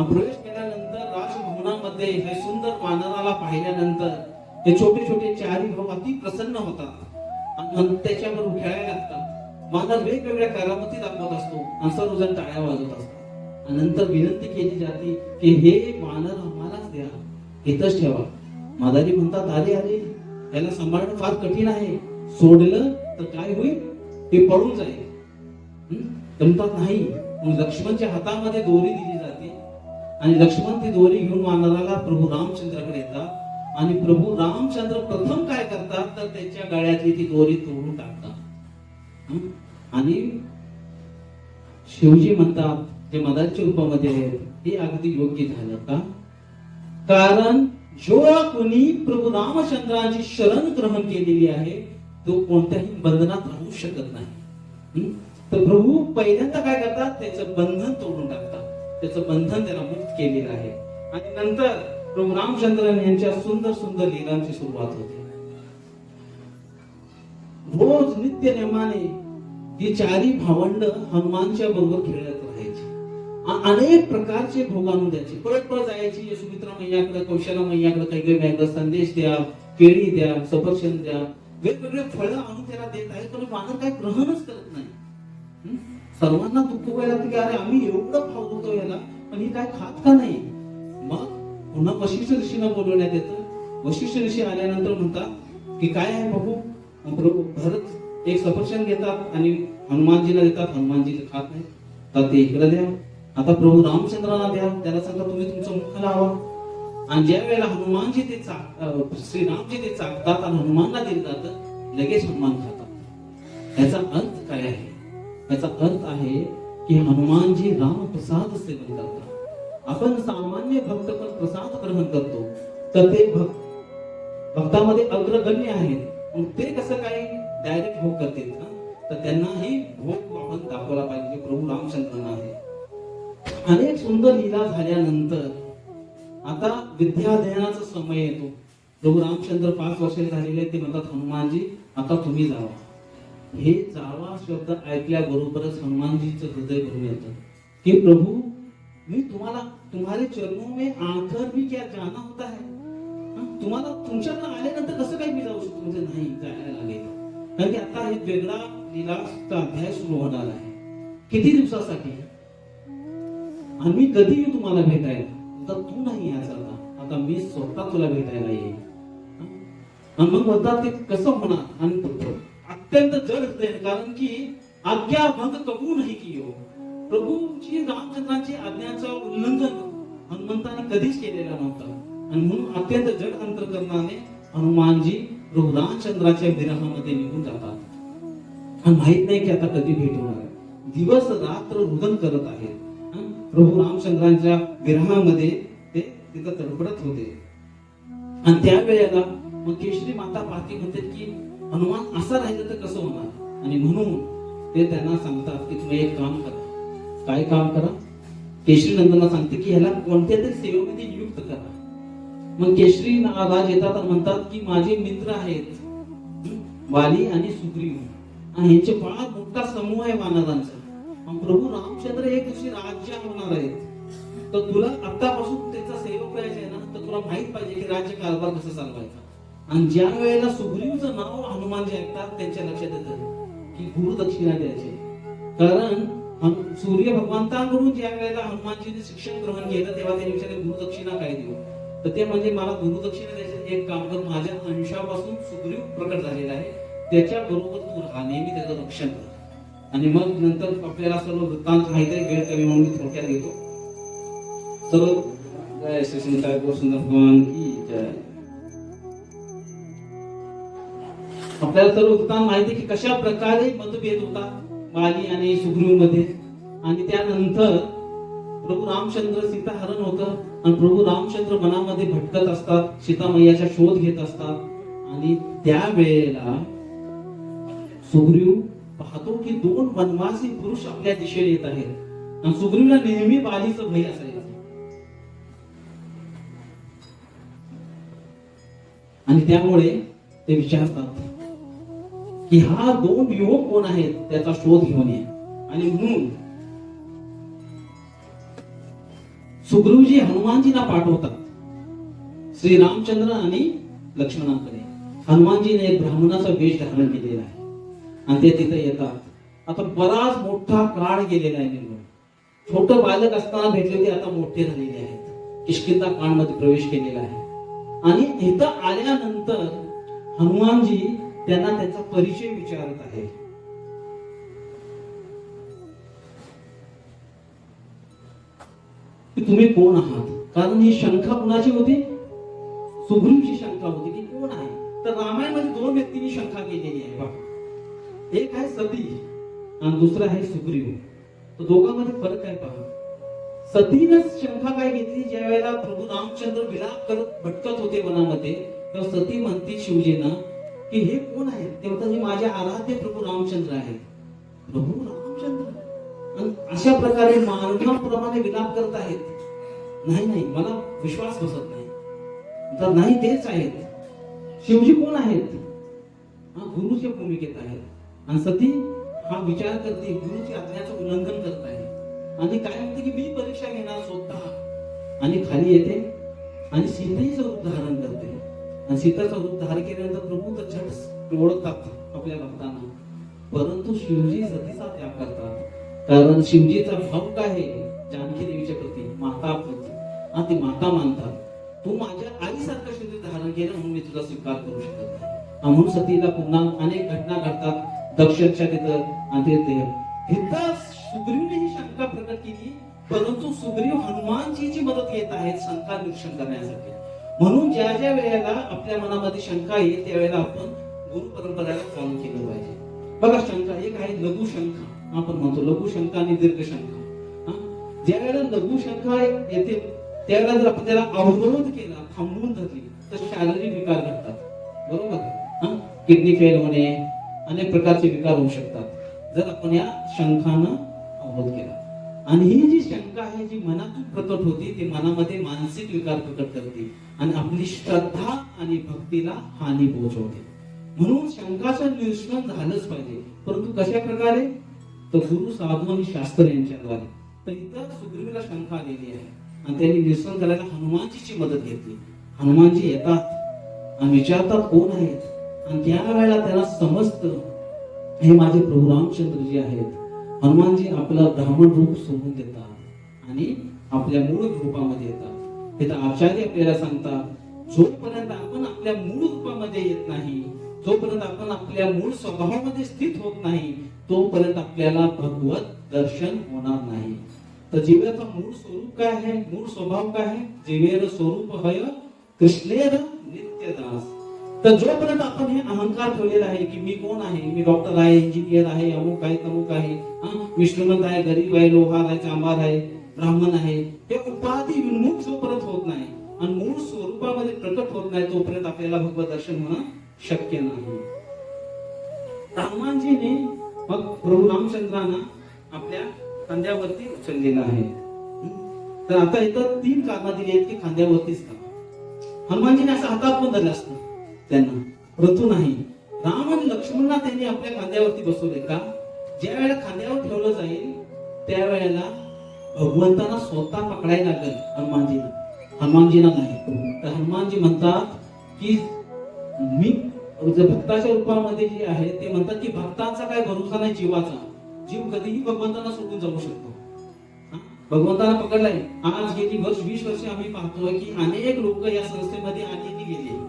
प्रवेश केल्यानंतर राजभवनामध्ये हे सुंदर वानराला पाहिल्यानंतर ते छोटे छोटे चारी भाऊ अति प्रसन्न होतात आणि त्याच्यावर खेळायला लागतात. वानर वेगवेगळ्या करामती दाखवत असतो आणि सर्वजण टाळ्या वाजवत असतात. आणि नंतर विनंती केली जाते की हे वानर आम्हालाच द्या, इथंच ठेवा. मादारी म्हणतात अरे अरे याला सांभाळणं फार कठीण आहे, सोडलं तर काय होईल, ते पळून जाईल. म्हणतात नाही. मग लक्ष्मणच्या हातामध्ये दोरी दिली जाते आणि लक्ष्मण ती दोरी घेऊन वानराला प्रभू रामचंद्राकडे येतात आणि प्रभू रामचंद्र प्रथम काय करतात तर त्याच्या गळ्यातली ती दोरी तोडून टाकतात. आणि शिवजी म्हणतात जे मदारीच्या रूपामध्ये आहेत ते अगदी योग्य झालं का, कारण जो कोणी प्रभू रामचंद्रांची शरण ग्रहण केलेली आहे तो कोणत्याही बंधनात राहू शकत नाही. तर प्रभू पहिल्यांदा काय करतात, त्याचं बंधन तोडून टाकतात. त्याचं बंधन त्याला मुक्त केलेलं आहे. आणि नंतर प्रभू रामचंद्र यांच्या सुंदर सुंदर लीलांची सुरुवात होते. रोज नित्य नेमाने ही चारी भावंड हनुमानच्या बरोबर खेळत राहायची. अनेक प्रकारचे भोग आणून द्यायचे. परत जायची सुमित्रा मैयाकडे, कौशला मैयाकडे, काही काही संदेश द्या, केळी द्या, सफरचंद द्या, वेगवेगळे फळं आणून त्याला देत आहे. पण वानर काय ग्रहणच करत नाही. सर्वांना दुःख व्हायला की अरे आम्ही एवढं खाऊ याला पण ही काय खात का नाही. मग पुन्हा वशिष्ठ ऋषींना बोलवण्यात येतं. वशिष्ठ ऋषी आल्यानंतर म्हणतात की काय आहे बघू. प्रभू भरत एक सफरचंद घेतात आणि हनुमानजीला देतात. हनुमानजी ते खात नाही तर ते इकडे द्या. आता प्रभू रामचंद्रांना द्या, त्याला सांगा तुम्ही तुमचं मुख लावा. आणि ज्या वेळेला हनुमानजी ते श्रीरामजी ते चाकतात आणि हनुमानला दिलं जातं लगेच हनुमान खातात. याचा अर्थ काय आहे? याचा अर्थ आहे की हनुमानजी राम प्रसाद सेवन करतात. आपण सामान्य भक्त पण प्रसाद ग्रहण करतो तर ते भक्तामध्ये अग्रगण्य आहेत. मग ते कसं काही डायरेक्ट भोग करतील तर त्यांनाही भोग आपण दाखवला पाहिजे प्रभू रामचंद्रांना आहे. अनेक सुंदर लीला झाल्यानंतर आता विद्याध्ययनाचा समय येतो. प्रभू रामचंद्र 5 वर्षाचे झालेले, ते म्हणतात हनुमानजी आता तुम्ही जावा. हे जावा शब्द ऐकल्याबरोबरच हनुमानजीचं हृदय भरून येतं की प्रभू मी तुम्हाला तुम्हारे चरणों में आकर भी क्या जाना होता है. तुम्हाला तुमच्याकडे आल्यानंतर कसं काही मी जाऊ शकतो. म्हणजे नाही, जायला लागेल. कारण की आता एक वेगळा लीलाचा अध्याय सुरू होणार आहे. किती दिवसासाठी आणि मी कधी येऊ तुम्हाला भेटायला. तर तू नाही यायचा आता मी स्वतः तुला भेटायला येईल. आणि मग म्हणतात ते कसं होणार. आणि अत्यंत जड हृदय, कारण की आज्ञा भंग कबू नाही की हो. प्रभूची रामचंद्रांची आज्ञाचं उल्लंघन हनुमंताने कधीच केलेलं नव्हतं. आणि म्हणून अत्यंत जड अंतःकरणाने हनुमानजी प्रभू रामचंद्राच्या विरहामध्ये निघून जातात. आणि माहित नाही की आता कधी भेट होणार. दिवस रात्र रुदन करत आहेत. प्रभू रामचंद्रांच्या विरहामध्ये ते तिथं तडफडत होते. आणि त्यावेळेला मग केशरी माता पाहती म्हणते की हनुमान असं राहिलं तर कसं होणार. आणि म्हणून ते त्यांना सांगतात की तुम्ही एक काम करा. काय काम करा. केशरी नंदनला सांगते की ह्याला कोणत्या तरी सेवेमध्ये नियुक्त करा. मग केशरी राज येतात आणि म्हणतात की माझे मित्र आहेत वाली आणि सुग्रीव आणि ह्यांचे फार मोठा समूह आहे वानरांचा. प्रभू रामचंद्र एक दिवशी राज्य होणार आहेत. तर तुला आतापासून त्याचा सेवक व्हायचा आहे ना, तर तुला माहित पाहिजे की राज्य कारभार कसं चालवायचा. आणि ज्या वेळेला सुग्रीवचं नाव हनुमानजी ऐकतात त्यांच्या लक्षात येतं की गुरुदक्षिणा द्यायची. कारण सूर्य भगवंतांकडून ज्या वेळेला हनुमानजीने शिक्षण ग्रहण केलं तेव्हा त्यांनी विचारले गुरुदक्षिणा काय देऊ. तर ते म्हणजे मला गुरुदक्षिणा द्यायचं एक काम कर. माझ्या अंशापासून सुग्रीव प्रकट झालेला आहे, त्याच्या बरोबर तू राहा, नेहमी त्याचं रक्षण कर. आणि मग नंतर आपल्याला सर्व वृत्तांत माहिती आहे, वेळ कमी म्हणून मी थोडक्यात घेतो. सर्व जय श्री सीताय सुंदर भगवान की जय. आपल्याला सर्व वृत्तांत माहिती की कशा प्रकारे मतभेद होता वाली आणि सुग्रीव मध्ये. आणि त्यानंतर प्रभू रामचंद्र सीता हरण होतं आणि प्रभू रामचंद्र मनामध्ये भटकत असतात, सीता मैयाचा शोध घेत असतात. आणि त्यावेळेला सुग्रीव पाहतो की 2 वनवासी पुरुष आपल्या दिशेने येत आहेत. आणि सुग्रीवला नेहमी बालीचं भय असायचं. आणि त्यामुळे ते विचारतात की हा 2 युवक कोण आहेत, त्याचा शोध घेऊन ये. आणि म्हणून सुग्रीवजी हनुमानजींना पाठवतात श्री रामचंद्र आणि लक्ष्मणांकडे. हनुमानजीने एक ब्राह्मणाचा वेश धारण केलेला आहे आणि ते तिथे येतात. आता बराच मोठा काळ गेलेला आहे. निघून छोट बालक असताना भेटले होते, आता मोठे झालेले आहेत. किष्किंधा काळमध्ये प्रवेश केलेला आहे. आणि इथं आल्यानंतर हनुमानजी त्यांना त्यांचा परिचय विचारत आहे. की तुम्ही कोण आहात. कारण ही शंका कुणाची होती. सुग्रीवची शंका होती की कोण आहे. तर रामायणामध्ये 2 व्यक्तींनी शंका केलेली आहे बघा. एक आहे सती आणि दुसरा आहे सुग्रीव. तर दोघांमध्ये फरक आहे पहा. सतीनं शंका काय घेतली, ज्या वेळेला प्रभू रामचंद्र विलाप करत भटकत होते वनामध्ये, तेव्हा सती म्हणती शिवजींना की हे कोण आहेत. ते म्हणतात हे माझे आराध्य प्रभू रामचंद्र आहेत. प्रभू रामचंद्र आणि अशा प्रकारे मानवाप्रमाणे विलाप करत आहेत. नाही नाही मला विश्वास बसत नाही. तर नाही तेच आहेत. शिवजी कोण आहेत. गुरुच्या भूमिकेत आहेत. आणि सती हा विचार करते गुरुची आज्ञाचं उल्लंघन करत आहे. आणि काय म्हणते की मी परीक्षा घेणार स्वतः. आणि खाली येते आणि सीतेचं रूप धारण करते. आणि सीतेचं रूप धारण केल्यानंतर प्रभू तर झट ओळखतात आपल्या भक्तांना. परंतु शिवजी सतीचा त्याग करतात. कारण शिवजीचा भाव काय आहे जानकी देवीच्या प्रती, माता प्रती. आणि ती माता मानतात. तू माझ्या आईसारखं शरीर धारण केलं म्हणून मी तुझा स्वीकार करू शकत नाही. म्हणून सतीला पुन्हा अनेक घटना घडतात. दक्षच्या तिथं आणि तिथं सुग्रीवने ही शंका प्रकट केली. परंतु सुग्रीव हनुमानजीची मदत घेत आहेत शंका निरसन करण्यासाठी. म्हणून ज्या ज्या वेळेला आपल्या मनामध्ये शंका येईल त्यावेळेला आपण गुरु परंपरेला फॉलो केलं पाहिजे. बघा शंका एक आहे लघु शंका. आपण म्हणतो लघु शंका आणि दीर्घ शंका. ज्या वेळेला लघु शंका येते त्यावेळेला जर आपण त्याला अवरोध केला, थांबवून धरली तर शारीरिक विकार घडतात. बरोबर. किडनी फेल होणे, अनेक प्रकारचे विकार होऊ शकतात जर आपण या शंखानं अवरोध केला. आणि ही जी शंका आहे जी मनातून प्रकट होती ती मनामध्ये मानसिक विकार प्रकट करते आणि आपली श्रद्धा आणि भक्तीला हानी पोहोचवते. म्हणून शंकाचं निरसन झालंच पाहिजे, परंतु कशा प्रकारे? तर गुरु साधू आणि शास्त्र यांच्याद्वारे. तर इथं सुग्रीवाला शंका आलेली आहे आणि त्यांनी निरसन करायला हनुमानजीची मदत घेतली. हनुमानजी येतात आणि विचारतात कोण आहेत, आणि त्यावेळेला त्यांना समजतं हे माझे प्रभू रामचंद्रजी आहेत. हनुमानजी आपलं ब्राह्मण रूप सोडून देतात आणि आपल्या मूळ रूपामध्ये येतात. तिथं आचार्य आपल्याला सांगतात, जोपर्यंत आपण आपल्या मूळ रूपामध्ये येत नाही, जोपर्यंत आपण आपल्या मूळ स्वभावामध्ये स्थित होत नाही, तोपर्यंत आपल्याला भगवत दर्शन होणार नाही. तर जीवाचा मूळ स्वरूप काय आहे? मूळ स्वभाव काय आहे? जीवेर स्वरूप हय कृष्णेर नित्यदास. तर जोपर्यंत आपण हे अहंकार ठेवलेला आहे की मी कोण आहे, मी डॉक्टर आहे, इंजिनियर आहे, अमुक आहे, तमुक आहे, मी श्रीमंत आहे, गरीब आहे, लोहार आहे, चांभार आहे, ब्राह्मण आहे, हे उपाधी विन्मुख जोपर्यंत होत नाही आणि मूळ स्वरूपामध्ये प्रकट होत नाही, तोपर्यंत आपल्याला भगवत दर्शन होणं शक्य नाही. हनुमानजीने मग प्रभू रामचंद्रांना आपल्या खांद्यावरती उचललेलं आहे. तर आता इथं 3 कारणं दिली आहेत की खांद्यावरतीच का. हनुमानजीने असं हातात पण धरलं असतं त्यांना, परंतु नाही. राम आणि लक्ष्मणला त्यांनी आपल्या खांद्यावरती बसवले का? ज्या वेळेला खांद्यावर ठेवलं जाईल त्यावेळेला भगवंतांना स्वतः पकडायला लागेल हनुमानजीला नाही. तर हनुमानजी म्हणतात की मी भक्ताच्या रूपामध्ये जे आहे ते म्हणतात की भक्तांचा काय भरोसा नाही जीवाचा, जीव कधीही भगवंतांना सोडून जाऊ शकतो. भगवंतांना पकडलाय. आज गेली 20 वर्ष आम्ही पाहतोय की अनेक लोक या संस्थेमध्ये आलेली गेले,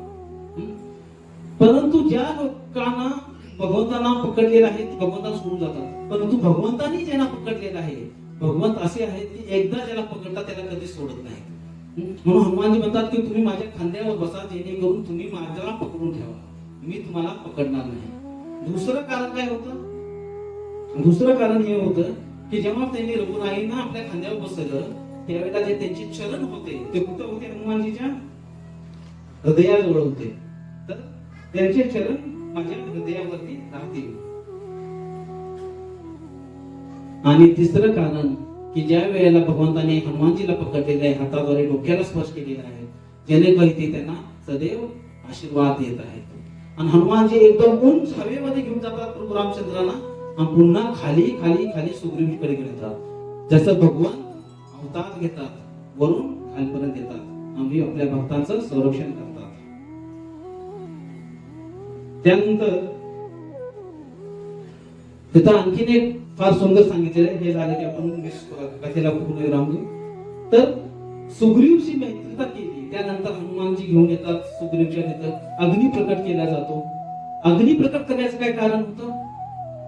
परंतु ज्या लोकांना भगवंतांना पकडलेलं आहे ते भगवंतांना सोडून जातात, परंतु भगवंतांनी ज्यांना पकडलेलं आहे, भगवंत असे आहेत की एकदा ज्याला पकडतात त्याला कधी सोडत नाही. म्हणून हनुमानजी म्हणतात की तुम्ही माझ्या खांद्यावर बसा, जेणेकरून तुम्ही माझ्याला पकडून ठेवा, मी तुम्हाला पकडणार नाही. दुसरं कारण काय होतं? दुसरं कारण हे होतं की जेव्हा त्यांनी रघुराईंना आपल्या खांद्यावर बसवलं त्यावेळेला जे त्यांचे चरण होते ते कुठं होते? हनुमानजीच्या हृदयाजवळ होते. तर त्यांचे चरण माझ्या हृदयावरती राहतील. आणि तिसरं कारण की ज्या वेळेला भगवंताने हनुमानजीला पकडलेले आहे, हाताद्वारे डोक्याला स्पर्श केलेला आहे, जेणेकरून ते त्यांना सदैव आशीर्वाद देत आहेत. आणि हनुमानजी एकदम उंच हवेमध्ये घेऊन जातात प्रभू रामचंद्रांना आणि पुन्हा खाली खाली खाली सुग्रीवकडे घेतात. जसं भगवान अवतार घेतात, वरून खालपर्यंत येतात आणि आपल्या भक्तांचं संरक्षण करतात. त्यानंतर तिथं आणखीन एक फार सुंदर सांगितलेलं आहे. हे झालं की आपण कथेला पूर्ण राहू. तर सुग्रीवशी मैत्रीता केली, त्यानंतर हनुमानजी घेऊन येतात सुग्रीवच्या तिथं अग्नी प्रकट केला जातो. अग्नी प्रकट करण्याचं काय कारण होतं?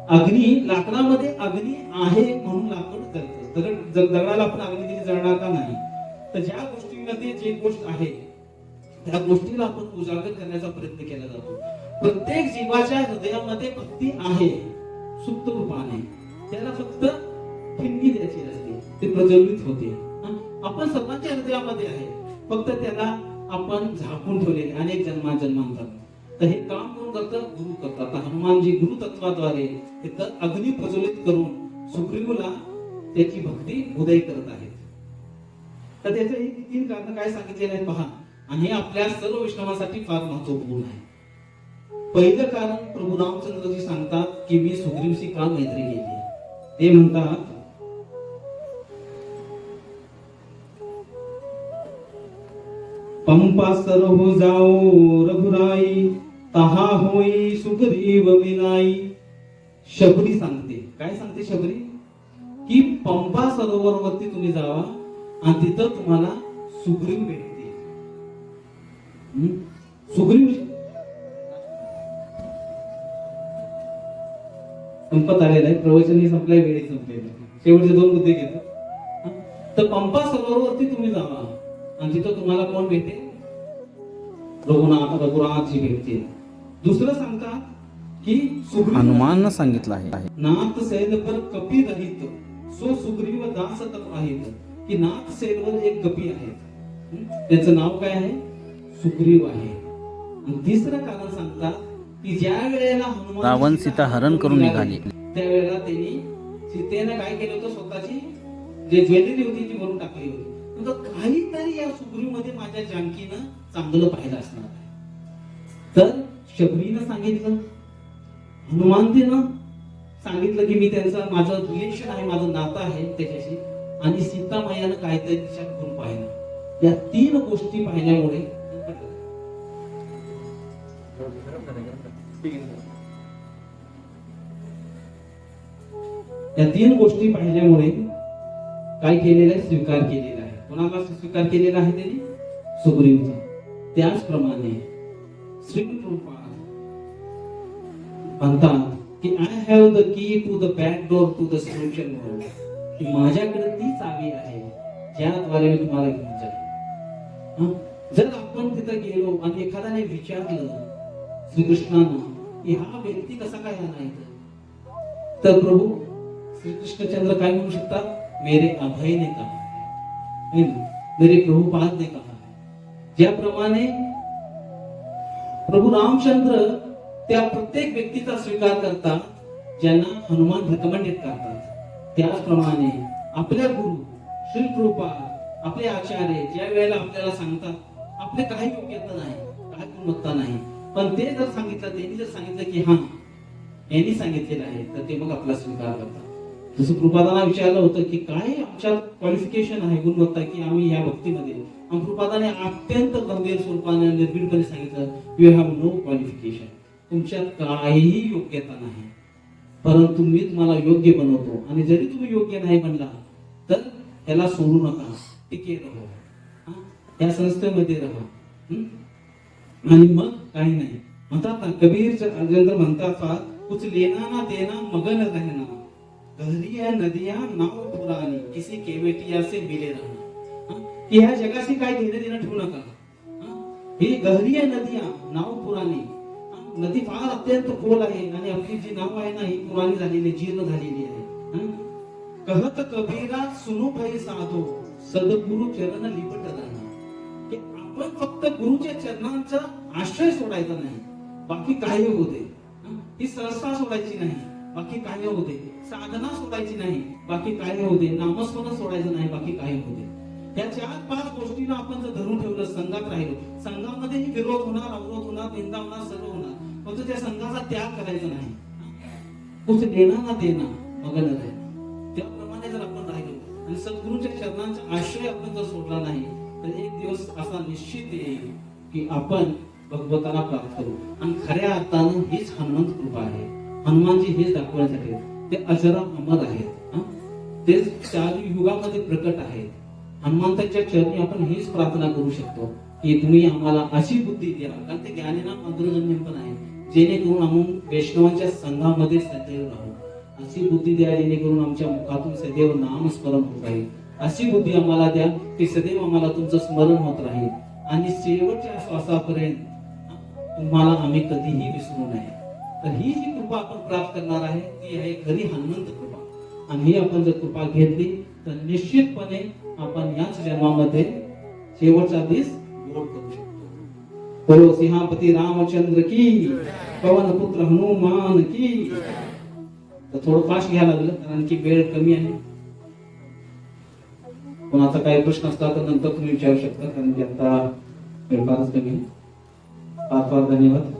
अग्नी, लाकडामध्ये अग्नी आहे म्हणून लाकूड जळतं. दगडाला आपण अग्नी दिली जळणार का नाही? तर ज्या गोष्टीमध्ये जे गोष्ट आहे त्या गोष्टीला आपण उजागर करण्याचा प्रयत्न केला जातो. प्रत्येक जीवाच्या हृदयामध्ये भक्ती आहे सुप्त रूपाने, त्याला फक्त ठिणगी द्यायची असते, ते प्रज्वलित होते. आपण सर्वांच्या हृदयामध्ये आहे, फक्त त्याला आपण झाकून ठेवलेले अनेक जन्मांतर. तर हे काम कोण करतं? गुरु करतात. हनुमानजी गुरु तत्वाद्वारे अग्नी प्रज्वलित करून सुग्रीवला त्याची भक्ती उदय करत आहेत. तर त्याचे हे 3 कारण काय सांगितलेले आहेत पहा, आणि हे आपल्या सर्व वैष्णवांसाठी फार महत्वपूर्ण आहे. पहिलं कारण प्रभू रामचंद्रजी सांगतात की मी सुग्रीवशी का मैत्री केली. ते म्हणतात पंपा सरहु जाओ रघुराई, तहा होई सुग्रीव मिलाई. शबरी सांगते, काय सांगते शबरी? की पंपा सरोवरवरती तुम्ही जावा आणि तिथं तुम्हाला सुग्रीव भेटते. सुग्रीव संपत आलेला आहे, प्रवचन संपलाय, वेळी संपलेलं. शेवटचे 2 मुद्दे घेतो. तर पंपा सरोवरवरती तुम्ही जावा आणि तिथं तुम्हाला कोण भेटेल? रघुनाथजी भेटतील. दुसरं सांगतात की हनुमान सांगितलं आहे नाथ सैल पर कपी रहित सो सुग्रीव दास तप आहेत. की नाथ सैलवर एक कपी आहेत, त्याचं नाव काय आहे? सुग्रीव आहे. आणि तिसरं कारण सांगतात की ज्या वेळेला रावण सीता हरण करून निघाली त्यावेळेला त्यांनी सीतेने काय केलं होतं? स्वतःची जे ज्वेलरी होती ती वरून टाकली होती. म्हणजे काहीतरी या सुग्रीवमध्ये माझ्या जानकीनं चांगलं पाहिलं असणार आहे. तर शबरीनं सांगितलं, हनुमानजीनं सांगितलं की मी त्यांचं माझं रिलेशन आहे, माझं नातं आहे त्याच्याशी, आणि सीतामायानं काहीतरी तिच्या गुण पाहिलं. या 3 गोष्टी पाहिल्यामुळे या 3 गोष्टी पाहिल्यामुळे काय केलेलं आहे, स्वीकार केलेला आहे. कोणाला स्वीकार केलेला आहे त्यांनी? सुग्रीवचा. त्याचप्रमाणे श्रीकृष्ण म्हणतात की I have the key to the back door to the spiritual world, की माझ्याकडे ती चावी आहे ज्याद्वारे मी तुम्हाला घेऊन जाईल. जर आपण तिथे गेलो आणि एखाद्याने विचारलं श्रीकृष्णानं की हा व्यक्ती कसा काय आला इथं, तर प्रभू श्रीकृष्णचंद्र काय म्हणू शकतात? मेरे अभय ने कहा है, मेरे प्रभुपाद ने कहा है. ज्याप्रमाणे प्रभू रामचंद्र त्या प्रत्येक व्यक्तीचा स्वीकार करतात ज्यांना हनुमान रिकमेंडेड करतात, त्याचप्रमाणे आपल्या गुरु श्री प्रभुपाद, आपले आचार्य ज्या वेळेला आपल्याला सांगतात आपले काही योग्यता नाही, काही गुणवत्ता नाही, पण ते जर सांगितलं, त्यांनी जर सांगितलं की हा यांनी सांगितलेलं आहे, तर ते मग आपला स्वीकार करतात. जसं कृपादाना विचारलं होतं की काय आमच्यात क्वालिफिकेशन आहे, गुणवत्ता, की आम्ही या भक्तीमध्ये, कृपादाने अत्यंत गंभीर स्वरूपाने निर्भीडपणे सांगितलं, यू हॅव नो क्वालिफिकेशन, तुमच्यात काहीही योग्यता नाही, परंतु मी तुम्हाला योग्य बनवतो. आणि जरी तुम्ही योग्य नाही बनला तर याला सोडू नका, टिके राहा, या संस्थेमध्ये राहा. आणि मग काही नाही म्हणतात ना, कबीर म्हणतात, कुछ लेना ना देना मगन रहना, गहरिया नदिया नाव पुरानी, किसी केवटिया से मिले रहना. की ह्या जगाशी काय घेणं देणं ठेवू नका. ही गहरिया नदिया नाव पुरानी, नदी फार अत्यंत खोल आहे आणि आपली जी नाव आहे ना ही पुराणी झालेली, जीर्ण झालेली आहे. कहत कबीरा सुनो भय साधो, सद्गुरु चरण लिपट राहणार. की आपण फक्त गुरुच्या चरणांचा आश्रय सोडायचा नाही, बाकी काही होते. ही संस्था सोडायची नाही, बाकी काही होते. साधना सोडायची नाही, बाकी काही होते. नामस्मरण सोडायचं नाही, बाकी काही होते. या 4-5 गोष्टींना आपण जर धरून ठेवलं, संघात राहिलो, संघामध्येही विरोध होणार, अवरोध होणार, निंदा होणार, सर्व होणार, फक्त त्या संघाचा त्याग करायचा नाही. कुछ देना ना देना मग न राहणार. त्याप्रमाणे जर आपण राहिलो आणि सद्गुरूच्या चरणांचा आश्रय आपण जर सोडला नाही, तर एक दिवस असा निश्चित येईल की आपण भगवताला प्राप्त करू. आणि खऱ्या अर्थानं हीच हनुमंत कृपा आहे. हनुमानजी हेच दाखवण्यासाठी ते अजरा अमर आहेत, ते 4 युगामध्ये प्रकट आहेत. हनुमंताच्या चरणी आपण हीच प्रार्थना करू शकतो की तुम्ही आम्हाला अशी बुद्धी द्या, कारण ते ज्ञानीनाम अग्रगण्य पण आहे, जेणेकरून आम्ही वैष्णवांच्या संघामध्ये सदैव राहू. अशी बुद्धी द्या जेणेकरून आमच्या मुखातून सदैव नामस्मरण होत राहील. अशी बुद्धी आम्हाला द्या की सदैव आम्हाला तुमचं स्मरण होत राहील आणि शेवटच्या श्वासापर्यंत तुम्हाला आम्ही कधीही विसरू नये. तर ही जी कृपा आपण प्राप्त करणार आहे ती आहे खरी हनुमंत कृपा. आणि ही आपण जर कृपा घेतली तर निश्चितपणे आपण याच जन्मामध्ये शेवटचा दिवस गोड करू शकतो. बोलो सिंहापती रामचंद्र की, पवन पुत्र हनुमान की. तर थोडं फास्ट घ्यायला लागलं कारण की वेळ कमी आहे. कोणाचा काही प्रश्न असला तर नंतर तुम्ही विचारू शकता, कारण की आता वेळ फारच कमी आहे. फार फार धन्यवाद.